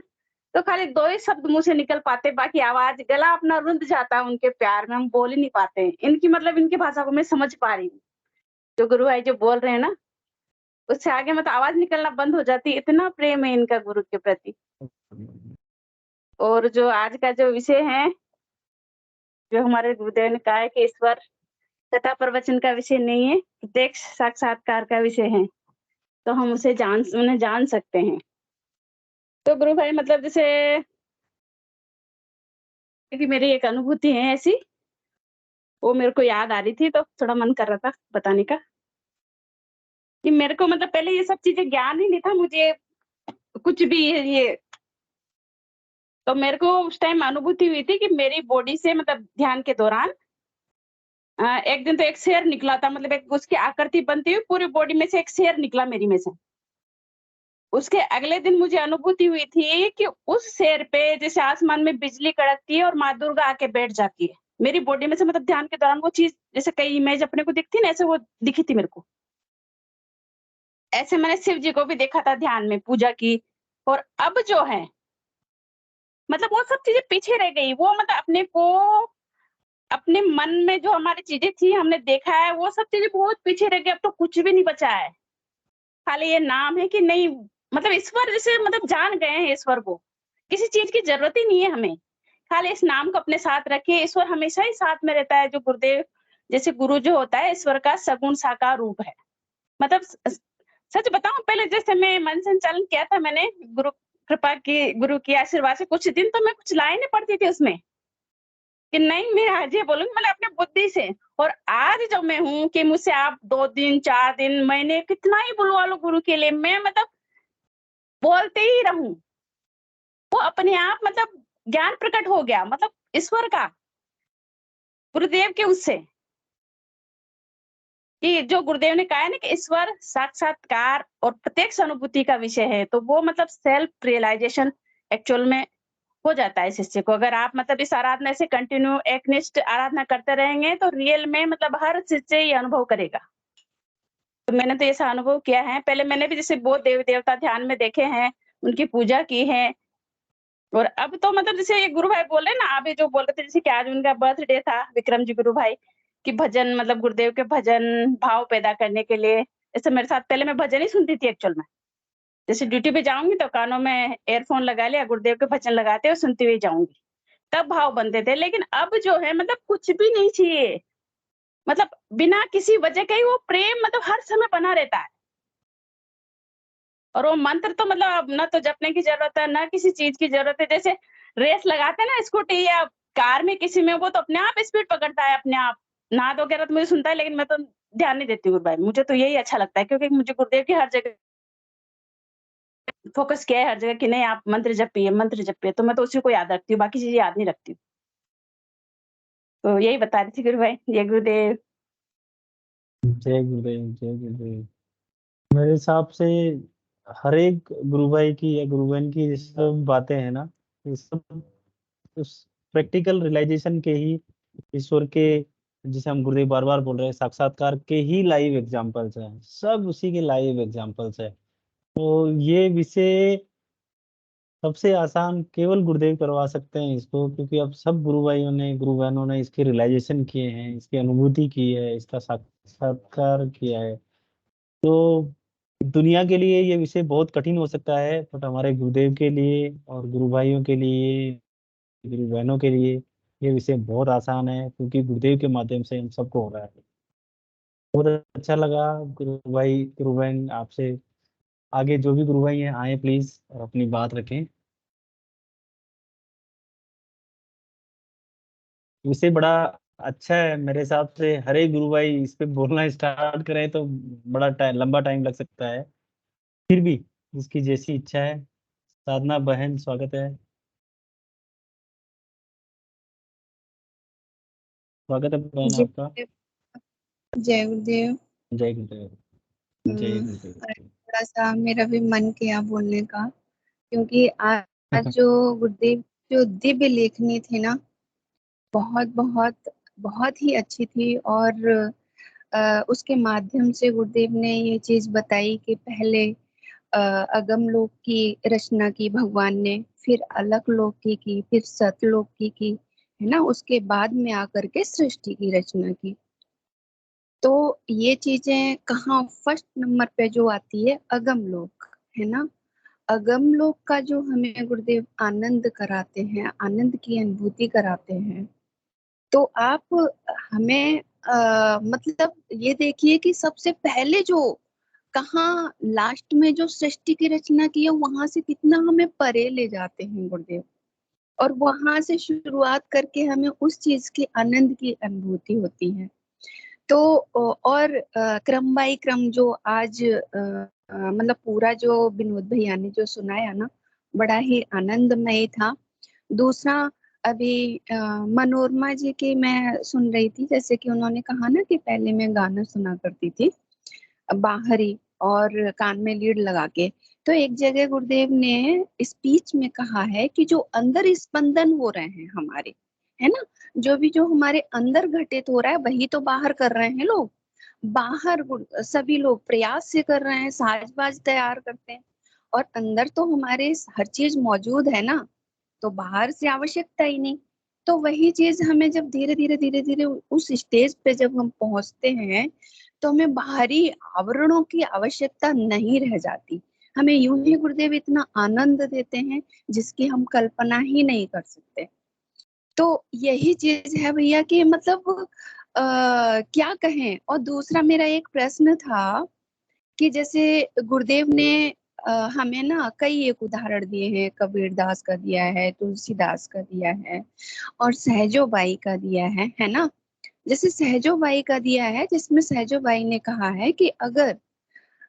तो खाली 2 ही शब्द मुंह से निकल पाते, बाकी आवाज गला अपना रुंध जाता है उनके प्यार में, हम बोल ही नहीं पाते हैं। इनकी मतलब इनकी भाषा को मैं समझ पा रही हूँ, जो गुरु भाई जो बोल रहे हैं ना, उससे आगे मतलब आवाज निकलना बंद हो जाती है, इतना प्रेम है इनका गुरु के प्रति। और जो आज का जो विषय है, जो हमारे गुरुदेव ने कहा है कि ईश्वर कथा प्रवचन का विषय नहीं है, प्रत्यक्ष साक्षात्कार का विषय है, तो हम उन्हें जान सकते हैं। तो गुरु भाई मतलब जैसे कि मेरी एक अनुभूति है ऐसी, वो मेरे को याद आ रही थी, तो थोड़ा मन कर रहा था बताने का कि मेरे को मतलब पहले ये सब चीजें ज्ञान ही नहीं था मुझे, कुछ भी ये। तो मेरे को उस टाइम अनुभूति हुई थी कि मेरी बॉडी से मतलब ध्यान के दौरान एक दिन तो एक शेर निकला था, मतलब एक उसकी आकृति बनती हुई पूरी बॉडी में से एक शेर निकला मेरी में से। उसके अगले दिन मुझे अनुभूति हुई थी कि उस शेर पे जैसे आसमान में बिजली कड़कती है और माँ दुर्गा आके बैठ जाती है मेरी बॉडी में से, मतलब ध्यान के दौरान वो चीज जैसे कई इमेज अपने को दिखती ना, ऐसे वो दिखी थी मेरे को। ऐसे मैंने शिव जी को भी देखा था ध्यान में, पूजा की। और अब जो है मतलब वो सब चीजें पीछे रह गई, वो मतलब अपने को अपने मन में जो हमारी चीजें थी हमने देखा है, वो सब चीजें बहुत पीछे रह गई, अब तो कुछ भी नहीं बचा है। खाली ये नाम है कि नहीं, मतलब ईश्वर जैसे मतलब जान गए हैं ईश्वर को, किसी चीज की जरूरत ही नहीं है हमें, खाली इस नाम को अपने साथ रखिए, ईश्वर हमेशा ही साथ में रहता है। जो गुरुदेव जैसे गुरु जो होता है ईश्वर का सगुण साकार रूप है। मतलब सच बताऊं, पहले जैसे मैं मन संचालन किया था मैंने, गुरु कृपा की, गुरु की आशीर्वाद से कुछ दिन तो मैं कुछ लाइनें पढ़ती थी उसमें कि नहीं मैं आज ये बोलूंगी, मतलब अपने बुद्धि से। और आज जो मैं हूँ कि मुझसे आप 2 दिन 4 दिन महीने कितना ही बुलवा लो गुरु के लिए, मैं मतलब बोलते ही रहूं, वो अपने आप मतलब ज्ञान प्रकट हो गया, मतलब ईश्वर का, गुरुदेव के उससे, कि जो गुरुदेव ने कहा है ना कि ईश्वर साक्षात्कार और प्रत्यक्ष अनुभूति का विषय है, तो वो मतलब सेल्फ रियलाइजेशन एक्चुअल में हो जाता है शिष्य को। अगर आप मतलब इस आराधना से कंटिन्यू एकनिष्ठ आराधना करते रहेंगे तो रियल में मतलब हर शिष्य ये अनुभव करेगा। तो मैंने तो ऐसा अनुभव किया है, पहले मैंने भी जैसे बहुत देवी देवता ध्यान में देखे हैं, उनकी पूजा की है, और अब तो मतलब जैसे ये गुरु भाई बोल रहे हैं ना, अभी जो बोल रहे थे जैसे कि आज उनका बर्थडे था विक्रम जी गुरु भाई, कि भजन मतलब गुरुदेव के भजन भाव पैदा करने के लिए। ऐसे मेरे साथ पहले मैं भजन ही सुनती थी एक्चुअल में, जैसे ड्यूटी पे जाऊंगी तो कानों में एयरफोन लगा लिया, गुरुदेव के भजन लगाते और सुनती हुई जाऊंगी, तब भाव बनते थे। लेकिन अब जो है मतलब कुछ भी नहीं चाहिए, मतलब बिना किसी वजह के ही वो प्रेम मतलब हर समय बना रहता है। और वो मंत्र तो मतलब अब ना तो जपने की जरूरत है ना किसी चीज की जरूरत है। जैसे रेस लगाते हैं ना स्कूटी या कार में किसी में, वो तो अपने आप स्पीड पकड़ता है अपने आप। नाद वगैरह तो मुझे सुनता है, लेकिन मैं तो ध्यान नहीं देती गुरु भाई, मुझे तो यही अच्छा लगता है, क्योंकि मुझे गुरुदेव की हर जगह फोकस किया है, हर जगह कि नहीं आप मंत्र जपिए, तो मैं तो उसी को याद रखती हूँ, बाकी चीजें याद नहीं रखती हूँ। तो यही बता रही थी गुरु भाई। जय गुरुदेव। जय गुरुदेव, जय गुरुदेव। मेरे हिसाब से हर एक गुरु भाई की या गुरु बहन की ये सब बातें हैं ना, ये सब उस प्रैक्टिकल रियलाइजेशन के ही, ईश्वर के, जिसे हम गुरुदेव बार बार बोल रहे हैं, साक्षात्कार के ही लाइव एग्जांपल्स हैं, सब उसी के लाइव एग्जांपल्स हैं। तो ये विषय सबसे आसान केवल गुरुदेव करवा सकते हैं इसको, क्योंकि अब सब गुरु भाइयों ने, गुरु बहनों ने इसकी रियलाइजेशन किए हैं, इसकी अनुभूति की है, इसका साक्षात्कार किया है। तो दुनिया के लिए ये विषय बहुत कठिन हो सकता है, बट हमारे गुरुदेव के लिए और गुरु भाइयों के लिए, गुरु बहनों के लिए ये विषय बहुत आसान है, क्योंकि गुरुदेव के माध्यम से हम सबको हो रहा है। बहुत अच्छा लगा गुरु भाई, गुरु बहन आपसे। आगे जो भी गुरु भाई हैं आए प्लीज और अपनी बात रखें। विषय बड़ा अच्छा है मेरे हिसाब से, हर एक गुरु भाई इस पे बोलना स्टार्ट करें तो बड़ा लंबा टाइम लग सकता है। फिर भी उसकी जैसी इच्छा है। साधना बहन स्वागत है, स्वागत है बहन जय आपका। जय गुरुदेव। जय गुरुदेव। जय गुरुदेव। थोड़ा सा मेरा भी मन किया बोलने का, क्योंकि आज जो गुरुदेव जो दिव्य लेखनी थी ना, बहुत बहुत बहुत ही अच्छी थी। और उसके माध्यम से गुरुदेव ने ये चीज बताई कि पहले अगम लोक की रचना की भगवान ने, फिर अलख लोक की, फिर सतलोक की, है ना, उसके बाद में आकर के सृष्टि की रचना की। तो ये चीजें कहाँ फर्स्ट नंबर पे जो आती है, अगम लोक, है ना। अगम लोक का जो हमें गुरुदेव आनंद कराते हैं, आनंद की अनुभूति कराते हैं। तो आप हमें मतलब ये देखिए कि सबसे पहले जो कहाँ लास्ट में जो सृष्टि की रचना की है, वहां से कितना हमें परे ले जाते हैं गुरुदेव, और वहां से शुरुआत करके हमें उस चीज के आनंद की अनुभूति होती है। तो और क्रम बाई क्रम जो आज मतलब पूरा जो विनोद भैया ने जो सुनाया ना, बड़ा ही आनंदमय था। दूसरा, अभी मनोरमा जी की मैं सुन रही थी, जैसे कि उन्होंने कहा ना कि पहले मैं गाना सुना करती थी बाहरी और कान में लीड लगा के। तो एक जगह गुरुदेव ने स्पीच में कहा है कि जो अंदर स्पंदन हो रहे हैं हमारे, है ना, जो हमारे अंदर घटित हो रहा है वही तो बाहर कर रहे हैं लोग। बाहर सभी लोग प्रयास से कर रहे हैं, साजबाज तैयार करते हैं, और अंदर तो हमारे हर चीज मौजूद है ना, तो बाहर से आवश्यकता ही नहीं। तो वही चीज हमें जब धीरे धीरे उस स्टेज पे जब हम पहुंचते हैं, तो हमें बाहरी आवरणों की आवश्यकता नहीं रह जाती। हमें यूं ही गुरुदेव इतना आनंद देते हैं जिसकी हम कल्पना ही नहीं कर सकते। तो यही चीज है भैया कि मतलब क्या कहें। और दूसरा मेरा एक प्रश्न था कि जैसे गुरुदेव ने हमें ना कई एक उदाहरण दिए हैं, कबीर दास का दिया है, तुलसीदास का दिया है, और सहजो बाई का दिया है ना। जैसे सहजो बाई का दिया है, जिसमें सहजो बाई ने कहा है कि अगर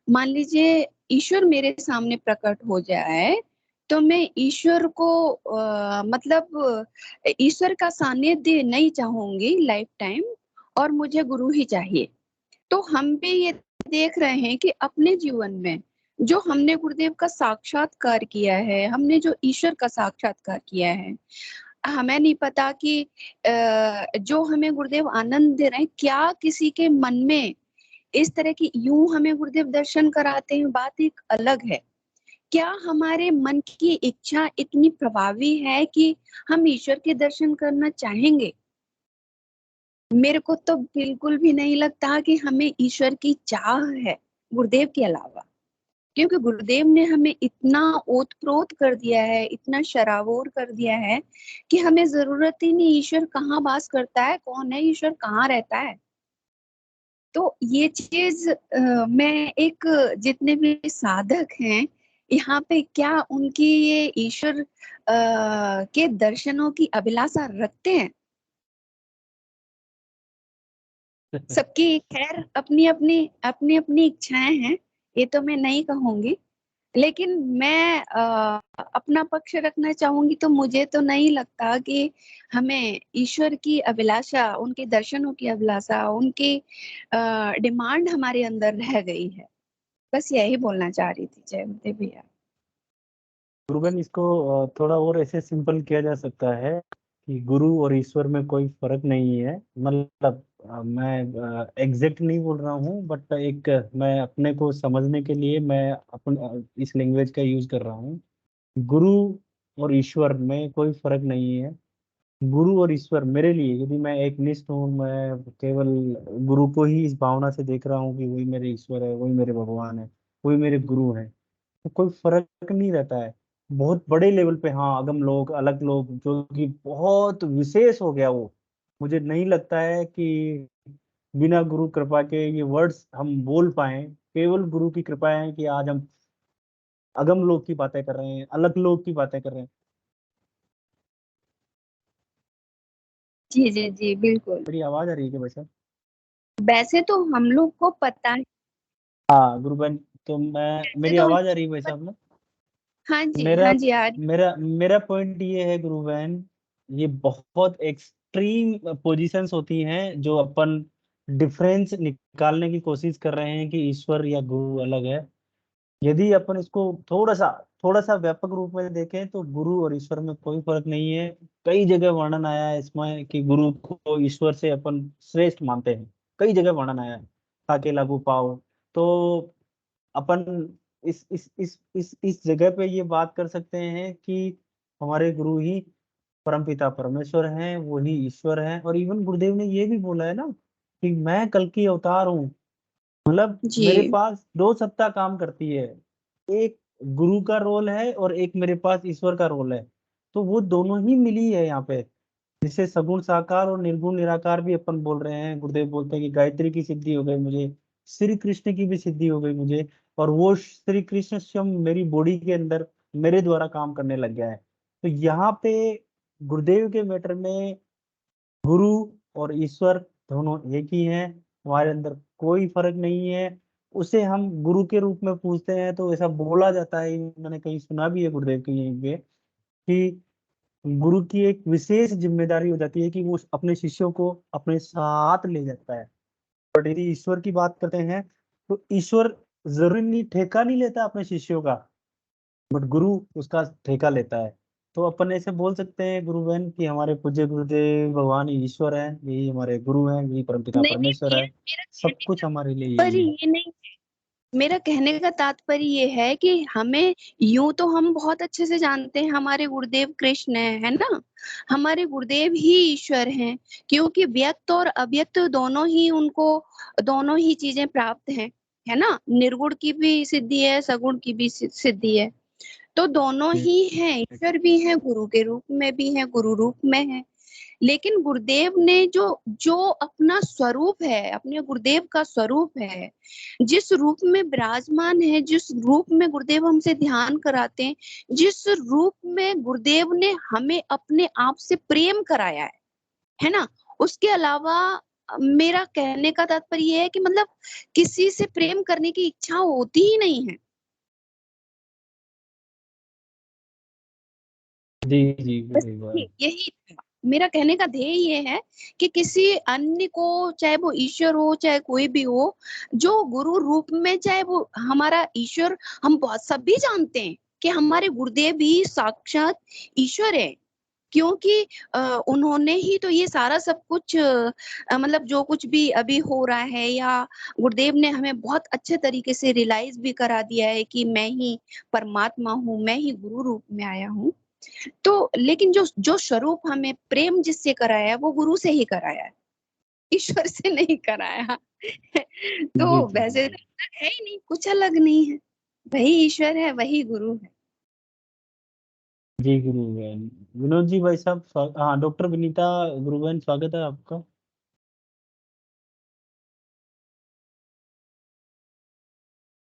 मान लीजिए ईश्वर मेरे सामने प्रकट हो जाए, तो मैं ईश्वर को मतलब ईश्वर का सानिध्य नहीं चाहूंगी लाइफ टाइम, और मुझे गुरु ही चाहिए। तो हम भी ये देख रहे हैं कि अपने जीवन में जो हमने गुरुदेव का साक्षात्कार किया है, हमने जो ईश्वर का साक्षात्कार किया है, हमें नहीं पता कि जो हमें गुरुदेव आनंद दे रहे हैं, क्या किसी के मन में इस तरह की यूं हमें गुरुदेव दर्शन कराते हैं, बात एक अलग है। क्या हमारे मन की इच्छा इतनी प्रभावी है कि हम ईश्वर के दर्शन करना चाहेंगे? मेरे को तो बिल्कुल भी नहीं लगता कि हमें ईश्वर की चाह है गुरुदेव के अलावा, क्योंकि गुरुदेव ने हमें इतना ओतप्रोत कर दिया है, इतना शराबोर कर दिया है कि हमें जरूरत ही नहीं ईश्वर कहाँ वास करता है, कौन है ईश्वर, कहाँ रहता है। तो ये चीज मैं एक जितने भी साधक हैं यहाँ पे, क्या उनकी ये ईश्वर के दर्शनों की अभिलाषा रखते हैं? सबकी खैर अपनी अपनी इच्छाएं हैं, ये तो मैं नहीं कहूंगी, लेकिन मैं अपना पक्ष रखना चाहूंगी तो मुझे तो नहीं लगता कि हमें ईश्वर की अभिलाषा, उनके दर्शनों की अभिलाषा, उनकी डिमांड हमारे अंदर रह गई है। बस यही बोलना चाह रही थी। जय गुरुदेव भैया। गुरुगन, इसको थोड़ा और ऐसे सिंपल किया जा सकता है कि गुरु और ईश्वर में कोई फर्क नहीं है। मतलब मैं एग्जैक्ट नहीं बोल रहा हूँ, बट एक मैं अपने को समझने के लिए मैं इस लैंग्वेज का यूज कर रहा हूँ। गुरु और ईश्वर में कोई फर्क नहीं है। गुरु और ईश्वर मेरे लिए, यदि मैं एक निष्ठ हूँ, मैं केवल गुरु को ही इस भावना से देख रहा हूँ कि वही मेरे ईश्वर है, वही मेरे भगवान है, वही मेरे गुरु है, तो कोई फर्क नहीं रहता है। बहुत बड़े लेवल पे हाँ, अगम लोग, अलग लोग, जो कि बहुत विशेष हो गया वो, मुझे नहीं लगता है कि बिना गुरु कृपा के ये वर्ड्स हम बोल पाए। केवल गुरु की कृपा है कि आज हम अगम लोग की बातें कर रहे हैं, अलग लोग की बातें कर रहे हैं। जी जी जी बिल्कुल। मेरी आवाज आ रही है क्या वैसे? वैसे तो हम लोग को पता है। हाँ गुरुबन, तो मैं, वैसे मेरी तो हम आवाज आ लोग रही है को वैसे पता, आप लोग? हाँ मेरा जी आ रही। मेरा मेरा पॉइंट ये है गुरु बहन, ये बहुत एक्सट्रीम पोजीशंस होती हैं जो अपन डिफरेंस निकालने की कोशिश कर रहे हैं कि ईश्वर या गुरु अलग है। यदि अपन इसको थोड़ा सा व्यापक रूप में देखें तो गुरु और ईश्वर में कोई फर्क नहीं है। कई जगह वर्णन आया है इसमें कि गुरु को ईश्वर से अपन श्रेष्ठ मानते हैं, कई जगह वर्णन आया है, ताके लागू पाओ। तो अपन इस जगह पे ये बात कर सकते हैं कि हमारे गुरु ही परमपिता परमेश्वर हैं, वही ईश्वर हैं। और इवन गुरुदेव ने ये भी बोला है ना कि मैं कल की अवतार हूँ। मतलब मेरे जी पास दो सत्ता काम करती है, एक गुरु का रोल है और एक मेरे पास ईश्वर का रोल है। तो वो दोनों ही मिली है यहाँ पे, जिसे सगुण साकार और निर्गुण निराकार भी अपन बोल रहे हैं। गुरुदेव बोलते हैं कि गायत्री की सिद्धि हो गई मुझे, श्री कृष्ण की भी सिद्धि हो गई मुझे, और वो श्री कृष्ण स्वयं मेरी बॉडी के अंदर मेरे द्वारा काम करने लग गया है। तो यहाँ पे गुरुदेव के मैटर में गुरु और ईश्वर दोनों एक ही हैं, हमारे अंदर कोई फर्क नहीं है। उसे हम गुरु के रूप में पूछते हैं तो ऐसा बोला जाता है, मैंने कहीं सुना भी है गुरुदेव के यहीं पे, कि गुरु की एक विशेष जिम्मेदारी हो जाती है कि वो अपने शिष्यों को अपने साथ ले जाता है। बट यदि ईश्वर की बात करते हैं तो ईश्वर जरूरी नहीं, ठेका नहीं लेता अपने शिष्यों का, बट गुरु उसका ठेका लेता है। तो अपन ऐसे बोल सकते हैं गुरु बहन कि हमारे पूज्य गुरुदेव भगवान ही ईश्वर है, यही हमारे गुरु हैं, यही परमपिता नहीं नहीं, परमेश्वर है। मेरा सब कहने कुछ का हमारे लिए तात्पर्य यही है। ये नहीं, मेरा कहने का तात्पर्य ये है कि हमें, यूं तो हम बहुत अच्छे से जानते हैं हमारे गुरुदेव कृष्ण है ना, हमारे गुरुदेव ही ईश्वर हैं, क्योंकि व्यक्त और अव्यक्त दोनों ही उनको, दोनों ही चीजें प्राप्त हैं, है ना। निर्गुण की भी सिद्धि है, सगुण की भी सिद्धि है, तो दोनों ही हैं, ईश्वर भी हैं, गुरु के रूप में भी हैं, गुरु रूप में है। लेकिन गुरुदेव ने जो जो अपना स्वरूप है, अपने गुरुदेव का स्वरूप है, जिस रूप में विराजमान है, जिस रूप में गुरुदेव हमसे ध्यान कराते हैं, जिस रूप में गुरुदेव ने हमें अपने आप से प्रेम कराया है ना, उसके अलावा मेरा कहने का तात्पर्य ये है कि मतलब किसी से प्रेम करने की इच्छा होती ही नहीं है। जी जी बस गुरुदेव। यही था। मेरा कहने का ध्येय ये है कि किसी अन्य को, चाहे वो ईश्वर हो चाहे कोई भी हो, जो गुरु रूप में, चाहे वो हमारा ईश्वर, हम बहुत सभी जानते हैं कि हमारे गुरुदेव भी साक्षात ईश्वर है, क्योंकि उन्होंने ही तो ये सारा सब कुछ मतलब जो कुछ भी अभी हो रहा है, या गुरुदेव ने हमें बहुत अच्छे तरीके से रियलाइज भी करा दिया है कि मैं ही परमात्मा हूँ, मैं ही गुरु रूप में आया हूँ। तो लेकिन जो जो स्वरूप हमें प्रेम जिससे कराया है वो गुरु से ही कराया है, ईश्वर से नहीं कराया। तो जी वैसे तो अलग है ही नहीं, कुछ अलग नहीं है, वही ईश्वर है, वही गुरु है। जी गुरुबहन। विनोद जी भाई साहब हाँ, डॉक्टर विनीता गुरुबहन स्वागत है आपका।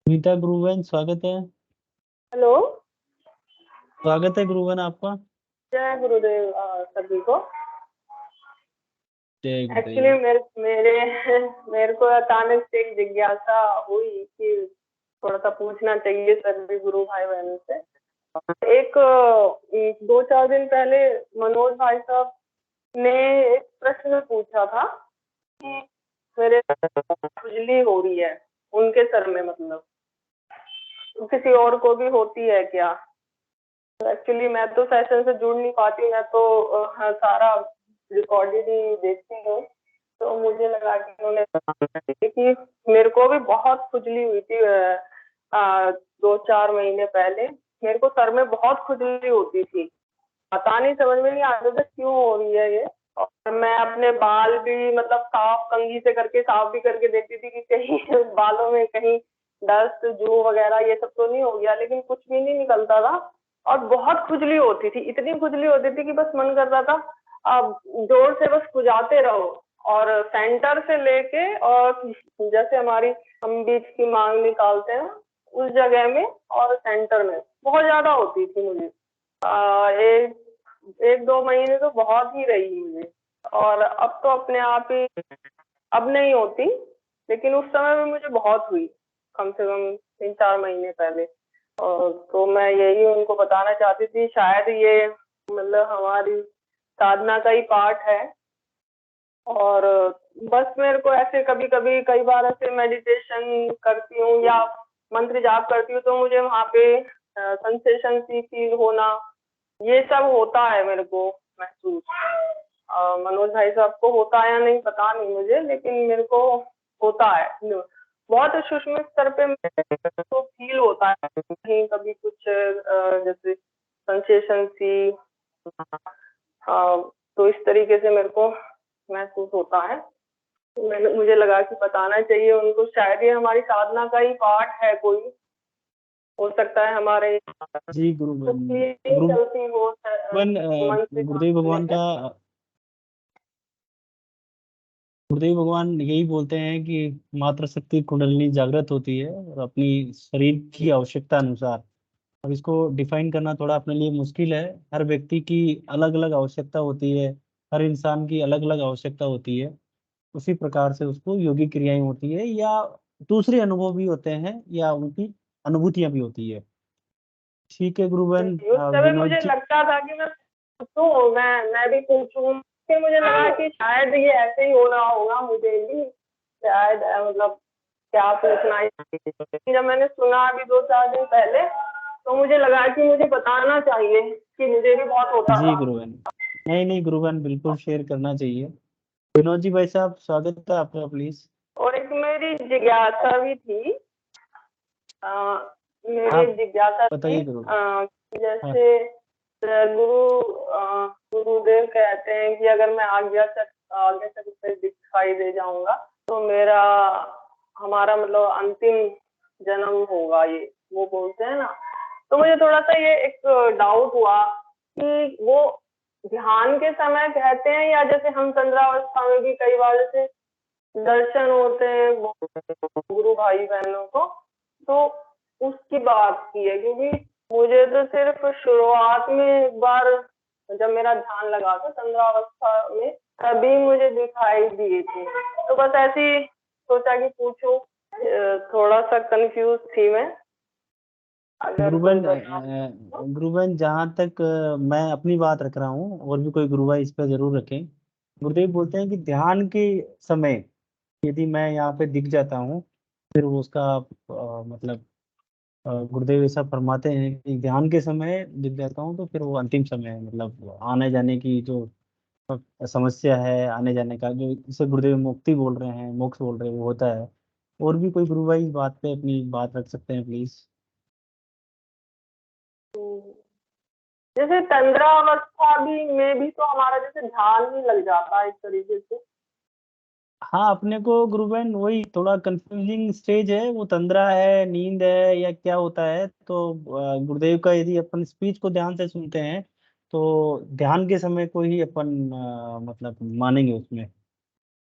विनीता गुरुबहन स्वागत है। हेलो, स्वागत है गुरुबहन आपका। जय गुरुदेव सभी को। जय एक्चुअली गुरुदेव। मेरे को अचानक से एक जिज्ञासा हुई कि थोड़ा सा पूछना चाहिए सभी गुरु भाई बहनों से। एक 2-4 दिन पहले मनोज भाई साहब ने एक प्रश्न पूछा था कि मेरे खुजली हो रही है उनके सर में, मतलब किसी और को भी होती है क्या? एक्चुअली मैं तो सेशन से जुड़ नहीं पाती, मैं तो सारा रिकॉर्डेड ही देखती हूँ। तो मुझे लगा कि उन्होंने कि मेरे को भी बहुत खुजली हुई थी 2-4 महीने पहले। मेरे को सर में बहुत खुजली होती थी, पता नहीं, समझ में नहीं आता था क्यों हो रही है ये। और मैं अपने बाल भी मतलब साफ कंघी से करके साफ भी करके देखती थी कि कहीं बालों में कहीं डस्ट जू वगैरह ये सब तो नहीं हो गया, लेकिन कुछ भी नहीं निकलता था। और बहुत खुजली होती थी, इतनी खुजली होती थी कि बस मन करता था अब जोर से बस खुजाते रहो। और सेंटर से लेके और जैसे हमारी हम बीच की मांग निकालते हैं उस जगह में और सेंटर में बहुत ज्यादा होती थी मुझे। एक 2 महीने तो बहुत ही रही मुझे, और अब तो अपने आप ही अब नहीं होती, लेकिन उस समय में मुझे बहुत हुई, कम से कम 3-4 महीने पहले। और तो मैं यही उनको बताना चाहती थी, शायद ये मतलब हमारी साधना का ही पार्ट है। और बस मेरे को ऐसे कभी कभी कई बार ऐसे मेडिटेशन करती हूँ या मंत्र जाप करती हूँ तो मुझे वहाँ पे सेंसेशन सी फील होना, ये सब होता है मेरे को महसूस। मनोज भाई साहब को होता है या नहीं पता नहीं मुझे, लेकिन मेरे को होता है बहुत सूक्ष्म स्तर पे तो फील होता है कहीं कभी कुछ जैसे सेंसेशन सी। तो इस तरीके से मेरे को महसूस होता है। तो मुझे लगा कि बताना चाहिए उनको, शायद ये हमारी साधना का ही पार्ट है, कोई हो सकता है हमारे जी गुरुबहन। चलती हो गुरुदेव भगवान यही बोलते हैं कि मातृ शक्ति कुंडलिनी जागृत होती है और अपनी शरीर की आवश्यकता अनुसार। अब इसको डिफाइन करना थोड़ा अपने लिए मुश्किल है, हर व्यक्ति की अलग अलग आवश्यकता होती है, हर इंसान की अलग अलग आवश्यकता होती है। उसी प्रकार से उसको योगी क्रियाएं होती है या दूसरे अनुभव भी होते हैं या उनकी अनुभूतियां भी होती है। ठीक है गुरुबहन। उस समय विनोद मुझे जी। लगता था कि मैं पूछूं, मैं भी पूछूं, फिर मुझे लगा कि शायद ये ऐसे ही हो रहा होगा मुझे भी, शायद मतलब क्या पूछना है। जब मैंने सुना अभी 2-4 दिन पहले तो मुझे लगा कि मुझे बताना चाहिए कि मुझे भी बहुत होता जी था। गुरुबहन, नहीं गुरुबहन, बिल्कुल शेयर करना चाहिए। विनोद जी भाई साहब स्वागत है आपका, प्लीज। और एक मेरी जिज्ञासा भी थी, मेरी जिज्ञासा थी बताइए गुरुबहन। जैसे गुरुदेव कहते हैं कि अगर मैं आगे तक उसे दिखाई दे जाऊंगा तो हमारा मतलब अंतिम जन्म होगा, ये वो बोलते हैं ना। तो मुझे थोड़ा सा ये एक डाउट हुआ कि वो ध्यान के समय कहते हैं या जैसे हम चंद्रावस्था में भी कई बार जैसे दर्शन होते हैं गुरु भाई बहनों को, तो उसकी बात की है। क्योंकि मुझे तो सिर्फ शुरुआत में एक बार जब मेरा ध्यान लगा था चंद्रावस्था में तभी मुझे दिखाई दिए थे। तो बस ऐसी सोचा कि पूछो, थोड़ा सा कंफ्यूज थी मैं। गुरुबहन जहाँ तक मैं अपनी बात रख रहा हूँ, और भी कोई गुरु भाई इस पर जरूर रखें। गुरुदेव बोलते हैं कि ध्यान के समय यदि मैं यहाँ पे दिख जाता हूँ, फिर उसका मतलब गुरुदेव ऐसा फरमाते हैं कि ध्यान के समय दिख जाता हूँ तो फिर वो अंतिम समय है, मतलब आने जाने की जो समस्या है, आने जाने का जो इसे गुरुदेव मुक्ति बोल रहे हैं, मोक्ष बोल रहे हैं, वो होता है। और भी कोई गुरु भाई इस बात पे अपनी बात रख सकते हैं प्लीज? जैसे तंद्रा अवस्था में भी तो हमारा जैसे ध्यान ही लग जाता है इस तरीके से। हाँ, अपने को गुरु बहन वही थोड़ा कंफ्यूजिंग स्टेज है, वो तंद्रा है, नींद है, या क्या होता है। तो गुरुदेव का यदि अपन स्पीच को ध्यान से सुनते हैं तो ध्यान के समय को ही अपन मतलब मानेंगे उसमें।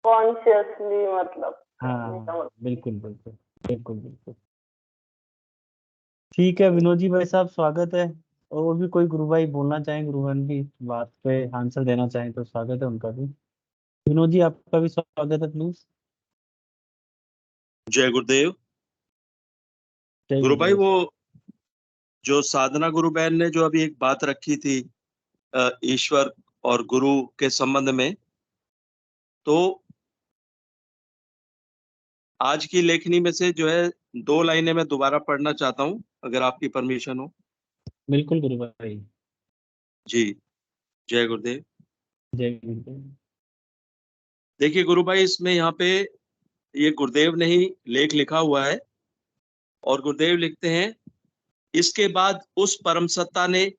कॉन्शियसली मतलब हाँ, बिल्कुल बिल्कुल बिल्कुल बिल्कुल। ठीक है विनोद जी भाई साहब, स्वागत है। और भी कोई गुरु भाई बोलना चाहें, गुरु बहन भी बात पे आंसर देना चाहें तो स्वागत है उनका भी। विनोद जी आपका भी स्वागत है प्लीज। जय गुरुदेव। जय गुरु भाई, गुरुदेव। वो जो साधना गुरु बहन ने जो अभी एक बात रखी थी ईश्वर और गुरु के संबंध में, तो आज की लेखनी में से जो है 2 लाइनें मैं दोबारा पढ़ना चाहता हूं, अगर आपकी परमिशन हो। बिल्कुल गुरु भाई। जी, जय गुरुदेव। जय गुरुदेव। देखिए गुरु भाई, इसमें यहाँ पे ये गुरुदेव ने ही लेख लिखा हुआ है और गुरुदेव लिखते हैं, इसके बाद उस परम सत्ता ने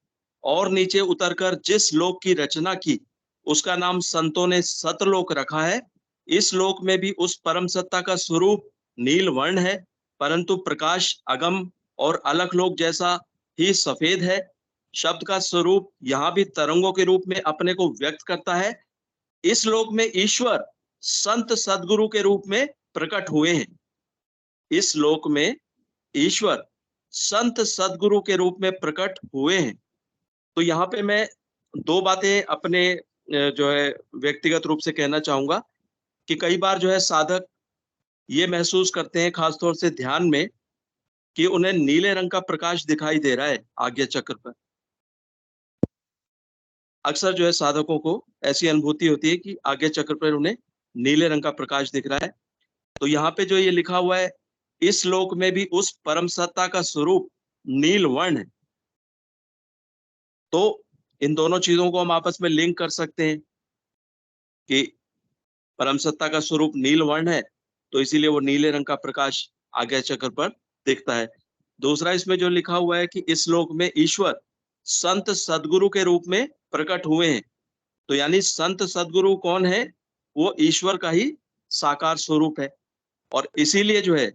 और नीचे उतरकर जिस लोक की रचना की उसका नाम संतों ने सतलोक रखा है। इस लोक में भी उस परम सत्ता का स्वरूप नील वर्ण है, परंतु प्रकाश अगम और अलग लोक जैसा ही सफेद है। शब्द का स्वरूप यहाँ भी तरंगों के रूप में अपने को व्यक्त करता है। इस लोक में ईश्वर संत सदगुरु के रूप में प्रकट हुए हैं। इस लोक में ईश्वर संत सदगुरु के रूप में प्रकट हुए हैं। तो यहाँ पे मैं 2 बातें अपने जो है व्यक्तिगत रूप से कहना चाहूंगा कि कई बार जो है साधक ये महसूस करते हैं, खासतौर से ध्यान में, कि उन्हें नीले रंग का प्रकाश दिखाई दे रहा है आज्ञा चक्र पर। अक्सर जो है साधकों को ऐसी अनुभूति होती है कि आज्ञा चक्र पर उन्हें नीले रंग का प्रकाश दिख रहा है। तो यहाँ पे जो ये लिखा हुआ है, इस लोक में भी उस परम सत्ता का स्वरूप नील वर्ण है, तो इन दोनों चीजों को हम आपस में लिंक कर सकते हैं कि परम सत्ता का स्वरूप नील वर्ण है, तो इसीलिए वो नीले रंग का प्रकाश आज्ञा चक्र पर दिखता है। दूसरा इसमें जो लिखा हुआ है कि इस लोक में ईश्वर संत सदगुरु के रूप में प्रकट हुए हैं, तो यानी संत सदगुरु कौन है? वो ईश्वर का ही साकार स्वरूप है। और इसीलिए जो है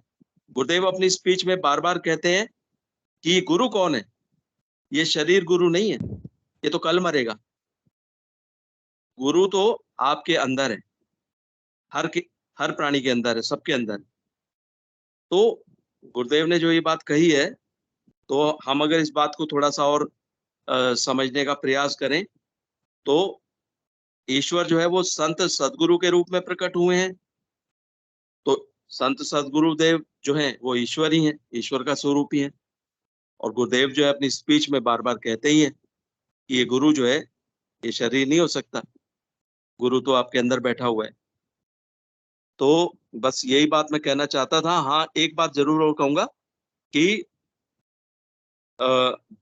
गुरुदेव अपनी स्पीच में बार बार कहते हैं कि ये गुरु कौन है? ये शरीर गुरु नहीं है, ये तो कल मरेगा। गुरु तो आपके अंदर है, हर प्राणी के अंदर है, सबके अंदर है। तो गुरुदेव ने जो ये बात कही है, तो हम अगर इस बात को थोड़ा सा और समझने का प्रयास करें तो ईश्वर जो है वो संत सदगुरु के रूप में प्रकट हुए हैं। तो संत सदगुरुदेव जो हैं वो ईश्वर ही हैं, ईश्वर का स्वरूप ही है। और गुरुदेव जो है अपनी स्पीच में बार बार कहते ही हैं कि ये गुरु जो है ये शरीर नहीं हो सकता, गुरु तो आपके अंदर बैठा हुआ है। तो बस यही बात मैं कहना चाहता था। हाँ, एक बात जरूर और कहूंगा कि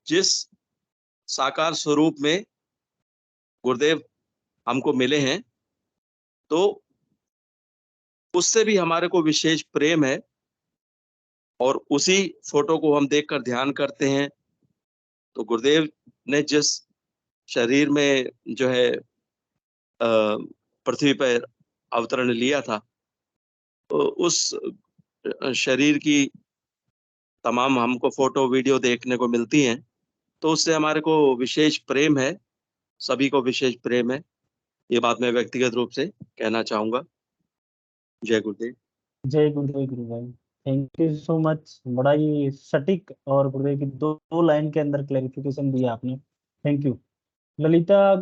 जिस साकार स्वरूप में गुरुदेव हमको मिले हैं, तो उससे भी हमारे को विशेष प्रेम है और उसी फोटो को हम देखकर ध्यान करते हैं। तो गुरुदेव ने जिस शरीर में जो है पृथ्वी पर अवतरण लिया था, तो उस शरीर की तमाम हमको फोटो वीडियो देखने को मिलती हैं, तो उससे हमारे को विशेष प्रेम है, सभी को विशेष प्रेम है। ये बात मैं व्यक्तिगत रूप से कहना चाहूंगा। जय गुरुदेव। जय गुरुदेव गुरु भाई, थैंक यू सो मच। बड़ा ही सटीक और गुरुदेव की दो लाइन के अंदर क्लैरिफिकेशन दिया आपने, थैंक यू। ललिता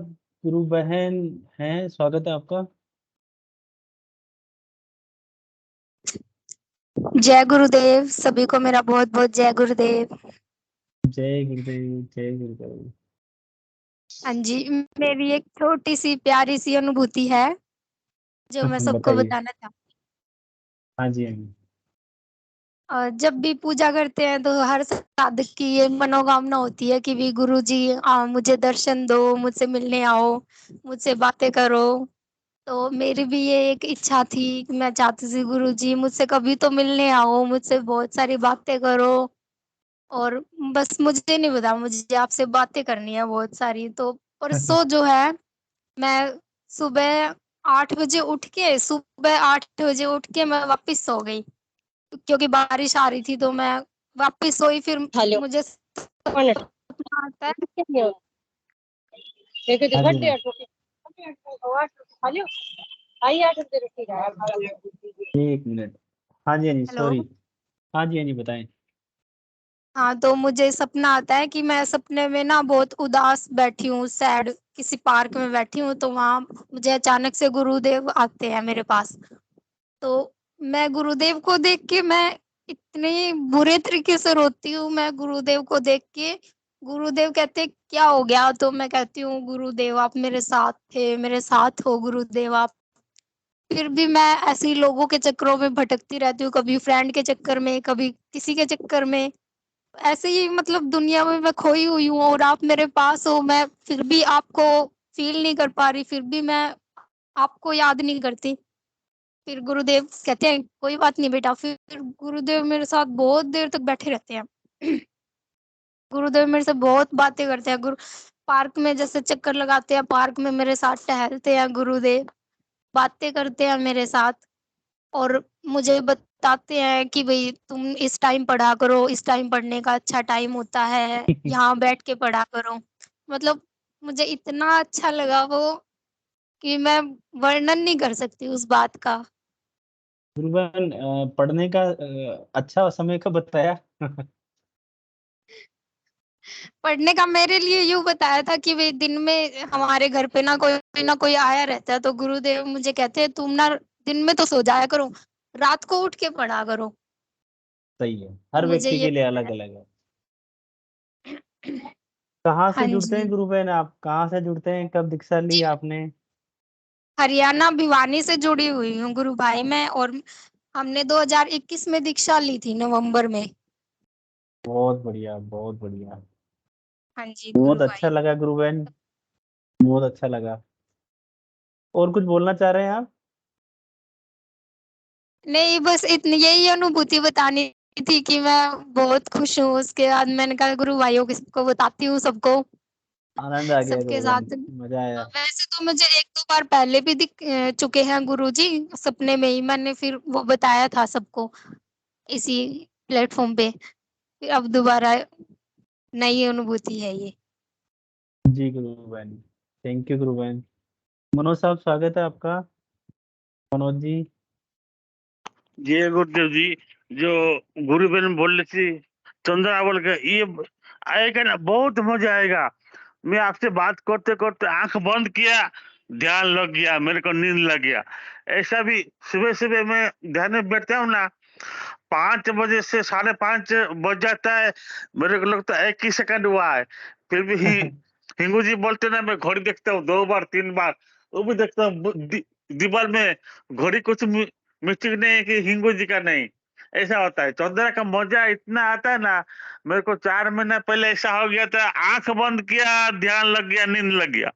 गुरु बहन हैं, स्वागत है आपका। जय गुरुदेव, सभी को मेरा बहुत बहुत जय गुरुदेव। जय गुरुदेव जय गुरुदेव। हाँ जी, मेरी एक छोटी सी प्यारी सी अनुभूति है जो मैं सबको बताइए। बताना चाहूँ। हाँ जी हाँ जी। जब भी पूजा करते हैं तो हर साधक की ये मनोकामना होती है कि भी गुरुजी मुझे दर्शन दो, मुझसे मिलने आओ, मुझसे बातें करो। तो मेरी भी ये एक इच्छा थी कि मैं चाहती थी गुरुजी मुझसे कभी तो मिलने आओ, मुझसे बहुत सारी बातें करो। और बस मुझे नहीं पता, मुझे आपसे बातें करनी है बहुत सारी। तो परसों जो है मैं सुबह 8 बजे उठ के मैं वापस सो गई, क्योंकि बारिश आ रही थी। तो मैं वापस सोई, फिर मुझे सपना आता है। हाँ जी एक मिनट। हाँ जी हेलो। सॉरी। हाँ जी बताएं। हाँ, तो मुझे सपना आता है कि मैं सपने में ना बहुत उदास बैठी हूँ, सैड, किसी पार्क में बैठी हूँ। तो वहां मुझे अचानक से गुरुदेव आते हैं मेरे पास। तो मैं गुरुदेव को देख के मैं इतने बुरे तरीके से रोती हूँ। मैं गुरुदेव को देख के, गुरुदेव कहते क्या हो गया? तो मैं कहती हूँ गुरुदेव आप मेरे साथ थे, मेरे साथ हो गुरुदेव आप। फिर भी मैं ऐसे ही लोगों के चक्करों में भटकती रहती हूँ, कभी फ्रेंड के चक्कर में, कभी किसी के चक्कर में। ऐसे ही मतलब दुनिया में मैं खोई हुई हूँ, और आप मेरे पास हो। मैं फिर भी आपको फील नहीं कर पा रही, फिर भी मैं आपको याद नहीं करती। फिर गुरुदेव कहते हैं कोई बात नहीं बेटा। फिर गुरुदेव मेरे साथ बहुत देर तक बैठे रहते हैं। गुरुदेव मेरे से बहुत बातें करते हैं। गुरु पार्क में जैसे चक्कर लगाते हैं, पार्क में मेरे साथ टहलते हैं गुरुदेव, बातें करते हैं मेरे साथ। और मुझे बताते हैं कि भाई तुम इस टाइम पढ़ा करो, इस टाइम पढ़ने का अच्छा टाइम होता है, यहाँ बैठ के पढ़ा करो। मतलब मुझे इतना अच्छा लगा वो कि मैं वर्णन नहीं कर सकती उस बात का। गुरुबन पढ़ने का अच्छा समय कब बताया? पढ़ने का मेरे लिए यूँ बताया था कि भाई दिन में हमारे घर पे ना कोई आया रहता है। तो गुरुदेव मुझे कहते हैं तुम ना दिन में तो सो जाया करो, रात को उठ के पढ़ा करो। सही है, तो हर मुझे व्यक्ति ये के लिए अलग अलग है। कहाँ से हाँ जुड़ते हैं जी, गुरुबन? आप कहाँ से जुड़ते हैं, कब दीक्षा ली जी आपने? हरियाणा भिवानी से जुड़ी हुई हूँ गुरु भाई मैं। और हमने 2021 में दीक्षा ली थी नवंबर में। बहुत बढ़िया, बहुत बढ़िया। हाँ जी बहुत गुरु अच्छा भाई। लगा गुरुबन, बहुत अच्छा लगा। और कुछ बोलना चाह रहे हैं आप? नहीं, बस इतनी यही अनुभूति बतानी थी कि मैं बहुत खुश हूँ। उसके बाद मैंने कहा गुरु भाइयों को सबको बताती हूँ, सबको, आनंद आ गया सबके गुरुबन, साथ। मजा आया। वैसे तो मुझे एक दो बार पहले भी दिख चुके हैं गुरुजी, सपने में ही मैंने फिर वो बताया था सबको इसी प्लेटफॉर्म पे। फिर अब दोबारा नई अनुभूति है ये। जी गुरुबन, थैंक यू गुरुबन। मनोज साहब स्वागत है आपका। मनोज जी। जय गुरुदेव जी। जो गुरु बहन बोल रही थी चंद्रावल का, ये आएगा ना, बहुत मजा आएगा। मैं आपसे बात करते करते आंख बंद किया, ध्यान लग गया, मेरे को नींद लग गया। ऐसा भी सुबह सुबह मैं ध्यान में बैठता हूँ ना, 5 बजे से 5:30 बज जाता है, मेरे को लगता है 1 ही सेकंड हुआ है। फिर भी हिंगू जी बोलते ना, मैं घड़ी देखता हूँ 2 बार 3 बार, वो भी देखता हूँ। दीवार में घड़ी कुछ मिस्टेक नहीं है कि हिंगू जी का नहीं। ऐसा होता है, चौदह का मजा इतना आता है ना। मेरे को 4 महीना पहले ऐसा हो गया था, आंख बंद किया, ध्यान लग गया, नींद लग गया,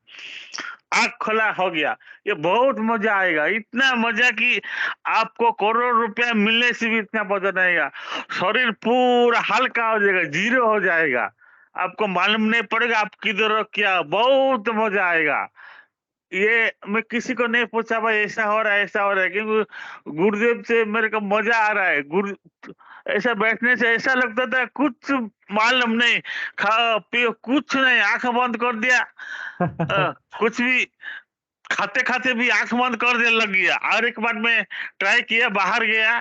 आंख खुला हो गया। ये बहुत मजा आएगा, इतना मजा कि आपको करोड़ रुपया मिलने से भी इतना मजा नहीं आएगा। शरीर पूरा हल्का हो जाएगा, जीरो हो जाएगा, आपको मालूम नहीं पड़ेगा आप किधर हो क्या। बहुत मजा आएगा। ये मैं किसी को नहीं पूछा भाई ऐसा हो रहा है ऐसा हो रहा है, क्योंकि गुरुदेव से मेरे को मजा आ रहा है। गुरु ऐसा बैठने से ऐसा लगता था कुछ मालूम नहीं, खाओ पियो कुछ नहीं, आंख बंद कर दिया, कुछ भी खाते खाते भी आंख बंद कर दे लग गया। और एक बार मैं ट्राई किया, बाहर गया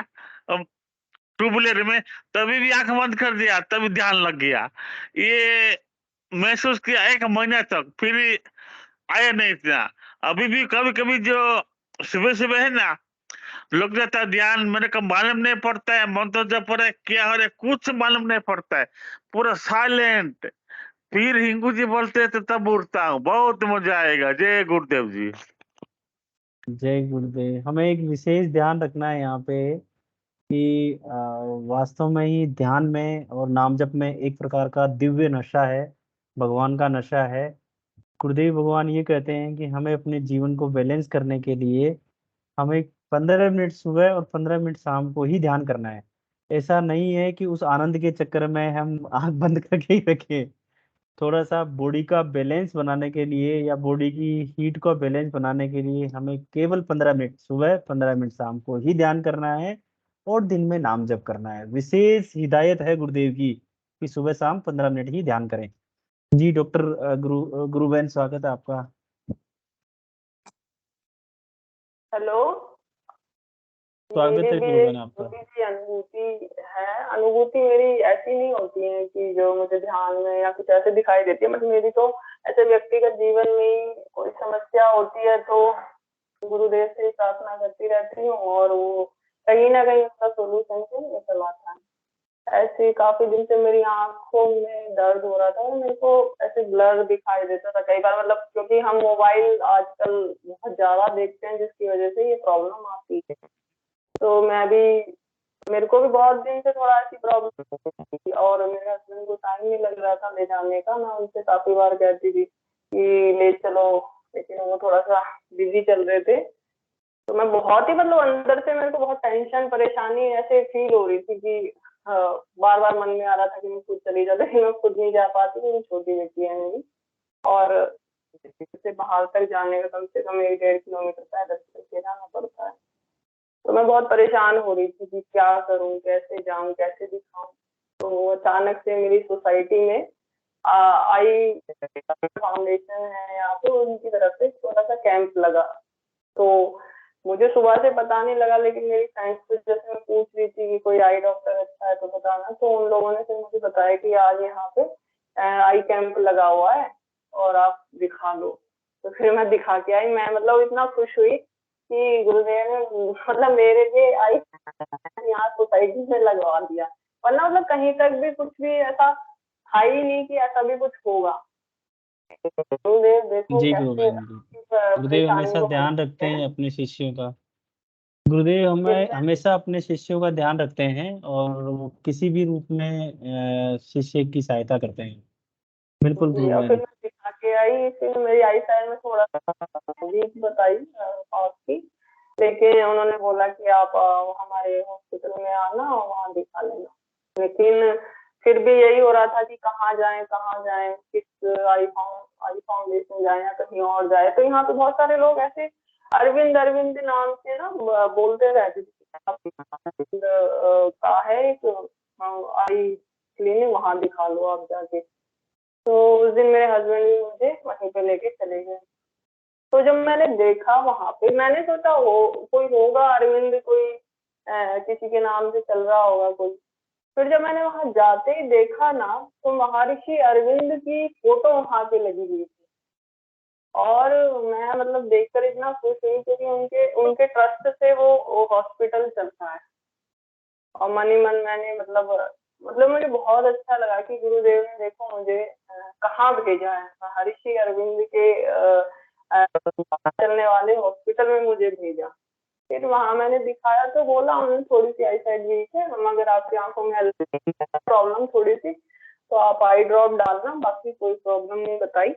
टू व्हीलर में, तभी भी आंख बंद कर दिया, तभी ध्यान लग गया। ये महसूस किया 1 महीना तक, फिर आया नहीं इतना। अभी भी कभी कभी जो सुबह सुबह है ना, लग जाता है ध्यान, मेरे को मालूम नहीं पड़ता है मंत्र जप हो रहा है क्या हो रहा है, कुछ मालूम नहीं पड़ता है, पूरा साइलेंट। फिर हिंगू जी बोलते हैं तो तब उठता हूँ, बहुत मजा आएगा। जय गुरुदेव जी। जय गुरुदेव। हमें एक विशेष ध्यान रखना है यहाँ पे कि वास्तव में ही ध्यान में और नाम जप में एक प्रकार का दिव्य नशा है, भगवान का नशा है। गुरुदेव भगवान ये कहते हैं कि हमें अपने जीवन को बैलेंस करने के लिए हमें 15 मिनट सुबह और 15 मिनट शाम को ही ध्यान करना है। ऐसा नहीं है कि उस आनंद के चक्कर में हम आँख बंद करके ही रखें। थोड़ा-सा बॉडी का बैलेंस बनाने के लिए या बॉडी की हीट को बैलेंस बनाने के लिए हमें केवल 15 मिनट सुबह, 15 मिनट शाम को ही ध्यान करना है और दिन में नाम जप करना है। विशेष हिदायत है गुरुदेव की कि सुबह-शाम 15 मिनट ही ध्यान करें। जी, डॉक्टर गुरुबहन स्वागत है आपका। हेलो। स्वागत मेरी है भी गुरुबहन एक आपका। छोटी सी अनुभूति है। अनुभूति मेरी ऐसी नहीं होती है कि जो मुझे ध्यान में या कुछ ऐसे दिखाई देती है, बट मेरी तो ऐसे व्यक्तिगत जीवन में ही कोई समस्या होती है तो गुरुदेव से प्रार्थना करती रहती हूँ और वो कहीं ना कहीं उसका सोल्यूशन से निकल आता है। ऐसे काफी दिन से मेरी आंखों में दर्द हो रहा था और मेरे को ऐसे ब्लर दिखाई देता था कई बार, मतलब क्योंकि हम मोबाइल आजकल बहुत ज्यादा देखते हैं जिसकी वजह से ये प्रॉब्लम आती है। तो मेरे को भी बहुत दिन से थोड़ा ऐसी प्रॉब्लम थी और मेरे हस्बैंड को टाइम नहीं लग रहा था ले जाने का। मैं उनसे काफी बार कहती थी कि ले चलो, लेकिन वो थोड़ा सा बिजी चल रहे थे। तो मैं बहुत ही मतलब अंदर से मेरे को बहुत टेंशन परेशानी ऐसे फील हो रही थी कि बार बार मन में आ रहा था कि मैं खुद चली जाती, लेकिन मैं खुद नहीं जा पाती क्योंकि छोटी बेटी है मेरी और से बाहर तक जाने का कम से कम 1-1.5 किलोमीटर पैदल चल के जाना पड़ता है। तो मैं बहुत परेशान हो रही थी कि क्या करूं, कैसे जाऊं, कैसे दिखाऊं। तो अचानक से मेरी सोसाइटी में आई फाउंडेशन है यहाँ पे, उनकी तरफ से छोटा सा कैंप लगा। तो मुझे सुबह से पता नहीं लगा, लेकिन मेरी फ्रेंड्स को जैसे मैं पूछ रही थी कि कोई आई डॉक्टर अच्छा है तो बताना, तो उन लोगों ने फिर मुझे बताया कि आज यहाँ पे आई कैंप लगा हुआ है और आप दिखा लो। तो फिर मैं दिखा के आई। मैं मतलब इतना खुश हुई कि गुरुदेव ने मतलब मेरे लिए आई यहाँ सोसाइटी में लगवा दिया, वरना मतलब कहीं तक भी कुछ भी ऐसा था ही नहीं कि ऐसा भी कुछ होगा। गुरुदेव देखो जी कैसे गुरुबहन जी। गुरुदेव परेशानी हमेशा को हल ध्यान रखते करते हैं हैं। अपने शिष्यों का। गुरुदेव हमें जिससे हमेशा अपने शिष्यों का ध्यान रखते हैं और वो किसी भी रूप में शिष्य की सहायता करते हैं। बिल्कुल जी, और फिर गुरुबहन। मैं दिखा के आई, फिर मेरी आई साइड में थोड़ा वीक बताई आँख की, लेकिन उन्होंने बोला कि आप हमारे हॉस्पिटल में आना और वहाँ दिखा लेना। लेकिन फिर भी यही हो रहा था कि कहाँ जाएं, किस आई फाउंडेशन जाएं या कहीं और जाएं। तो यहाँ पे बहुत सारे लोग ऐसे अरविंद अरविंद नाम से ना बोलते रहते थे। अरविंद का है एक आई क्लिनिक, वहाँ दिखा लो आप जाके। तो उस दिन मेरे हस्बैंड भी मुझे वहीं पे लेके चले गए। तो जब मैंने देखा वहां पे, मैंने सोचा हो कोई होगा अरविंद, कोई किसी के नाम से चल रहा होगा कोई। फिर जब मैंने वहां जाते ही देखा ना, तो महर्षि अरविंद की फोटो वहां पे लगी हुई थी और मैं मतलब देखकर इतना खुश हुई क्योंकि उनके उनके ट्रस्ट से वो हॉस्पिटल चलता है। और मन ही मन मैंने मतलब मुझे बहुत अच्छा लगा कि गुरुदेव ने देखो मुझे कहाँ भेजा है, महर्षि अरविंद के चलने वाले हॉस्पिटल में मुझे भेजा। फिर वहां मैंने दिखाया तो बोला उन्होंने थोड़ी सी आई साइड वीक है, मगर आपकी आंखों में प्रॉब्लम थोड़ी सी, तो आप आई ड्रॉप डालना, बाकी कोई प्रॉब्लम नहीं बताई।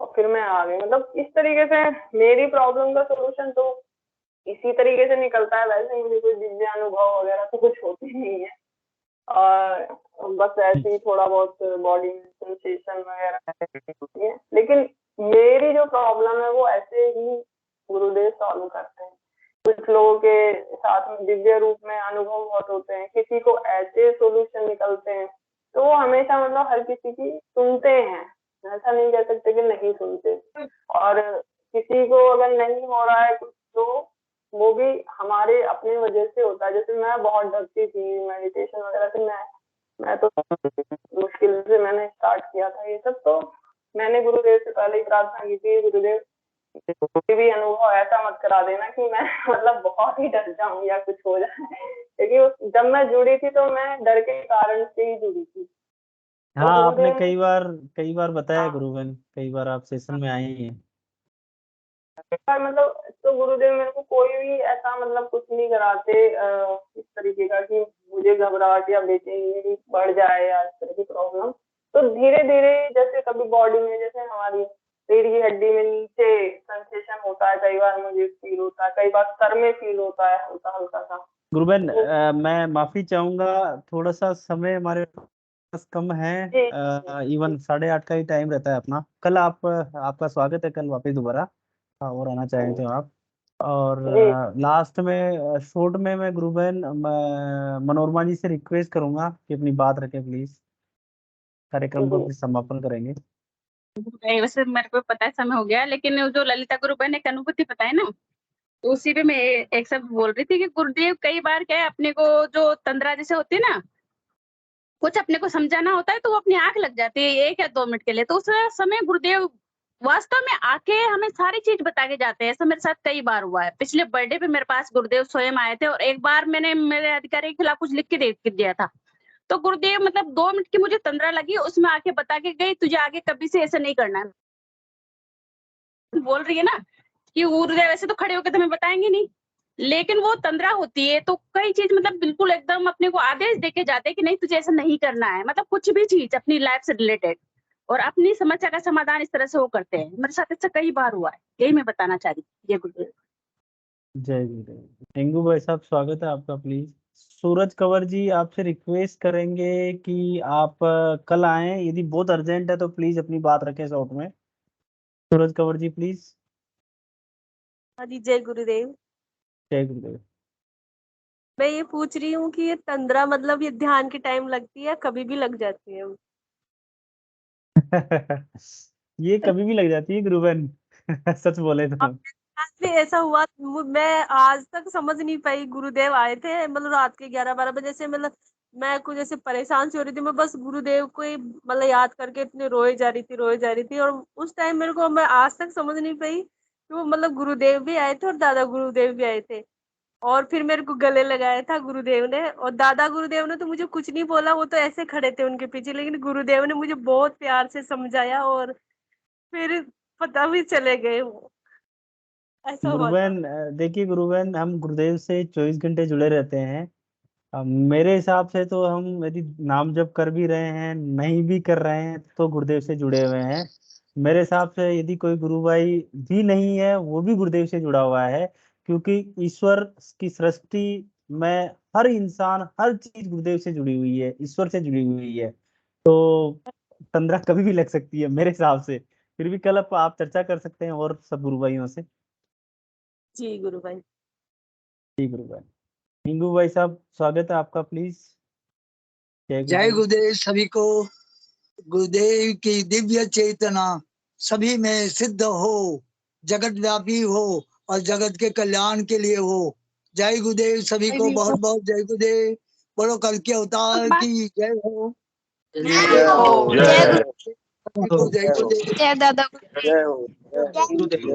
और फिर मैं आ गई। मतलब इस तरीके से मेरी प्रॉब्लम का सोल्यूशन तो इसी तरीके से निकलता है। वैसे मुझे कोई दिव्य अनुभव वगैरह तो कुछ होते नहीं है और बस ऐसे ही थोड़ा बहुत बॉडी में सेंसेशन वगैरह होती है, लेकिन मेरी जो प्रॉब्लम है वो ऐसे ही गुरुदेव सॉल्व करते हैं। कुछ लोगों के साथ में दिव्य रूप में अनुभव बहुत होते हैं, किसी को ऐसे सॉल्यूशन निकलते हैं, तो वो हमेशा मतलब हर किसी की सुनते हैं, ऐसा नहीं कह सकते कि नहीं सुनते। और किसी को अगर नहीं हो रहा है कुछ तो वो भी हमारे अपने वजह से होता है। जैसे मैं बहुत डरती थी मेडिटेशन वगैरह से, मैं तो मुश्किल से मैंने स्टार्ट किया था ये सब। तो मैंने गुरुदेव से पहले ही प्रार्थना की थी, गुरुदेव कोई भी अनुभव ऐसा मत करा देना कि मैं मतलब बहुत ही डर जाऊं या कुछ हो जाए, क्योंकि जब मैं जुड़ी थी तो मैं डर के कारण से ही जुड़ी थी। तो हाँ, आपने गुरुदेव ने कई बार बताया हाँ गुरुबहन, कई बार आप सेशन में आए हैं। पर मतलब तो गुरुदेव मेरे को कोई भी ऐसा मतलब कुछ नहीं कराते इस तरीके का कि मुझे घबराहट या बेचैनी बढ़ जाए या इस तरह की प्रॉब्लम। तो धीरे धीरे जैसे कभी बॉडी में जैसे हमारी रीढ़ की हड्डी में नीचे सेंसेशन होता है, कई बार मुझे फील होता है, कई बार सर में फील होता है हल्का हल्का सा। गुरुबेन तो मैं माफी चाहूंगा, थोड़ा सा समय हमारे पास कम है। जी इवन 8:30 का ही टाइम रहता है अपना। कल आपका स्वागत है कल वापस दोबारा, और आना चाहें तो आप। और जी लास्ट में शॉर्ट में मैं गुरुबेन मनोरमा जी से रिक्वेस्ट करूंगा कि अपनी बात रखें प्लीज। कार्यक्रम को जी फिर समापन करेंगे। वैसे मेरे को पता है समय हो गया, लेकिन जो ललिता गुरु ने एक अनुभूति बताई ना, तो उसी पे मैं एक शब्द बोल रही थी कि गुरुदेव कई बार क्या है, अपने को जो तंद्रा जैसे होती है ना, कुछ अपने को समझाना होता है तो वो अपनी आंख लग जाती है 1 या 2 मिनट के लिए। तो उस समय गुरुदेव वास्तव में आके हमें सारी चीज बता के जाते हैं। ऐसा मेरे साथ कई बार हुआ है। पिछले बर्थडे पे मेरे पास गुरुदेव स्वयं आए थे, और एक बार मैंने मेरे अधिकारी के खिलाफ कुछ लिख के दे दिया था, तो गुरुदेव मतलब 2 मिनट की मुझे तंद्रा लगी, उसमें आके बता के गई, तुझे आगे कभी से ऐसा नहीं करना है। बोल रही है ना कि गुरुदेव ऐसे तो खड़े होकर तुम्हें बताएंगे नहीं, लेकिन वो तंद्रा होती है तो कई चीज मतलब बिल्कुल एकदम अपने को आदेश देके जाते हैं कि नहीं तुझे ऐसा नहीं करना है। मतलब कुछ भी चीज अपनी लाइफ से रिलेटेड और अपनी समस्या का समाधान इस तरह से वो करते हैं। मेरे साथ ऐसा कई बार हुआ है, यही मैं बताना चाह रही थी। जय गुरुदेव। जय गुरुदेव। टेंगू भाई साहब स्वागत है आपका प्लीज। सूरज कंवर जी आपसे रिक्वेस्ट करेंगे कि आप कल आएं, यदि बहुत अर्जेंट है तो प्लीज अपनी बात रखें शॉर्ट में। सूरज कंवर जी प्लीज। हाँ जी, जय गुरुदेव। जय गुरुदेव। मैं ये पूछ रही हूँ कि ये तंद्रा मतलब ये ध्यान के टाइम लगती है, कभी भी लग जाती है? ये कभी भी लग जाती है गुरुबन। सच बोले तो। अब आज भी ऐसा हुआ, मैं आज तक समझ नहीं पाई। गुरुदेव आए थे मतलब रात के 11-12 बजे से, मतलब मैं कुछ ऐसे परेशान सी हो रही थी, मैं बस गुरुदेव को ही मतलब याद करके इतने रोए जा रही थी। और उस टाइम मेरे को, मैं आज तक समझ नहीं पाई कि वो मतलब गुरुदेव भी आए थे और दादा गुरुदेव भी आए थे। और फिर मेरे को गले लगाया था गुरुदेव ने, और दादा गुरुदेव ने तो मुझे कुछ नहीं बोला, वो तो ऐसे खड़े थे उनके पीछे, लेकिन गुरुदेव ने मुझे बहुत प्यार से समझाया और फिर पता भी चले गए वो। ऐसा हुआ था। गुरुबन देखिए गुरुबन, हम गुरुदेव से 24 घंटे जुड़े रहते हैं। मेरे हिसाब से तो हम यदि नाम जप कर भी रहे हैं नहीं भी कर रहे हैं तो गुरुदेव से जुड़े हुए हैं। मेरे हिसाब से यदि कोई गुरु भाई भी नहीं है वो भी गुरुदेव से जुड़ा हुआ है, क्योंकि ईश्वर की सृष्टि में हर इंसान हर चीज गुरुदेव से जुड़ी हुई है, ईश्वर से जुड़ी हुई है। तो तंद्रा कभी भी लग सकती है मेरे हिसाब से। फिर भी कल आप चर्चा कर सकते हैं और सब गुरु भाइयों से। जी गुरु भाई। जी गुरु भाई। हिंगू भाई साहब स्वागत है आपका प्लीज। जय जय गुरुदेव। गुरुदेव सभी को। गुरुदेव की दिव्य चेतना सभी में सिद्ध हो, जगत व्यापी हो और जगत के कल्याण के लिए हो। जय गुरुदेव सभी को, बहुत बहुत जय गुरुदेव। बोलो कल के अवतार की जय हो। जय हो। जय जय गुरु। जय गुरुदेव। जय दादा। जय हो। जय जय गुरुदेव।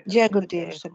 जय गुरुदेव सभी।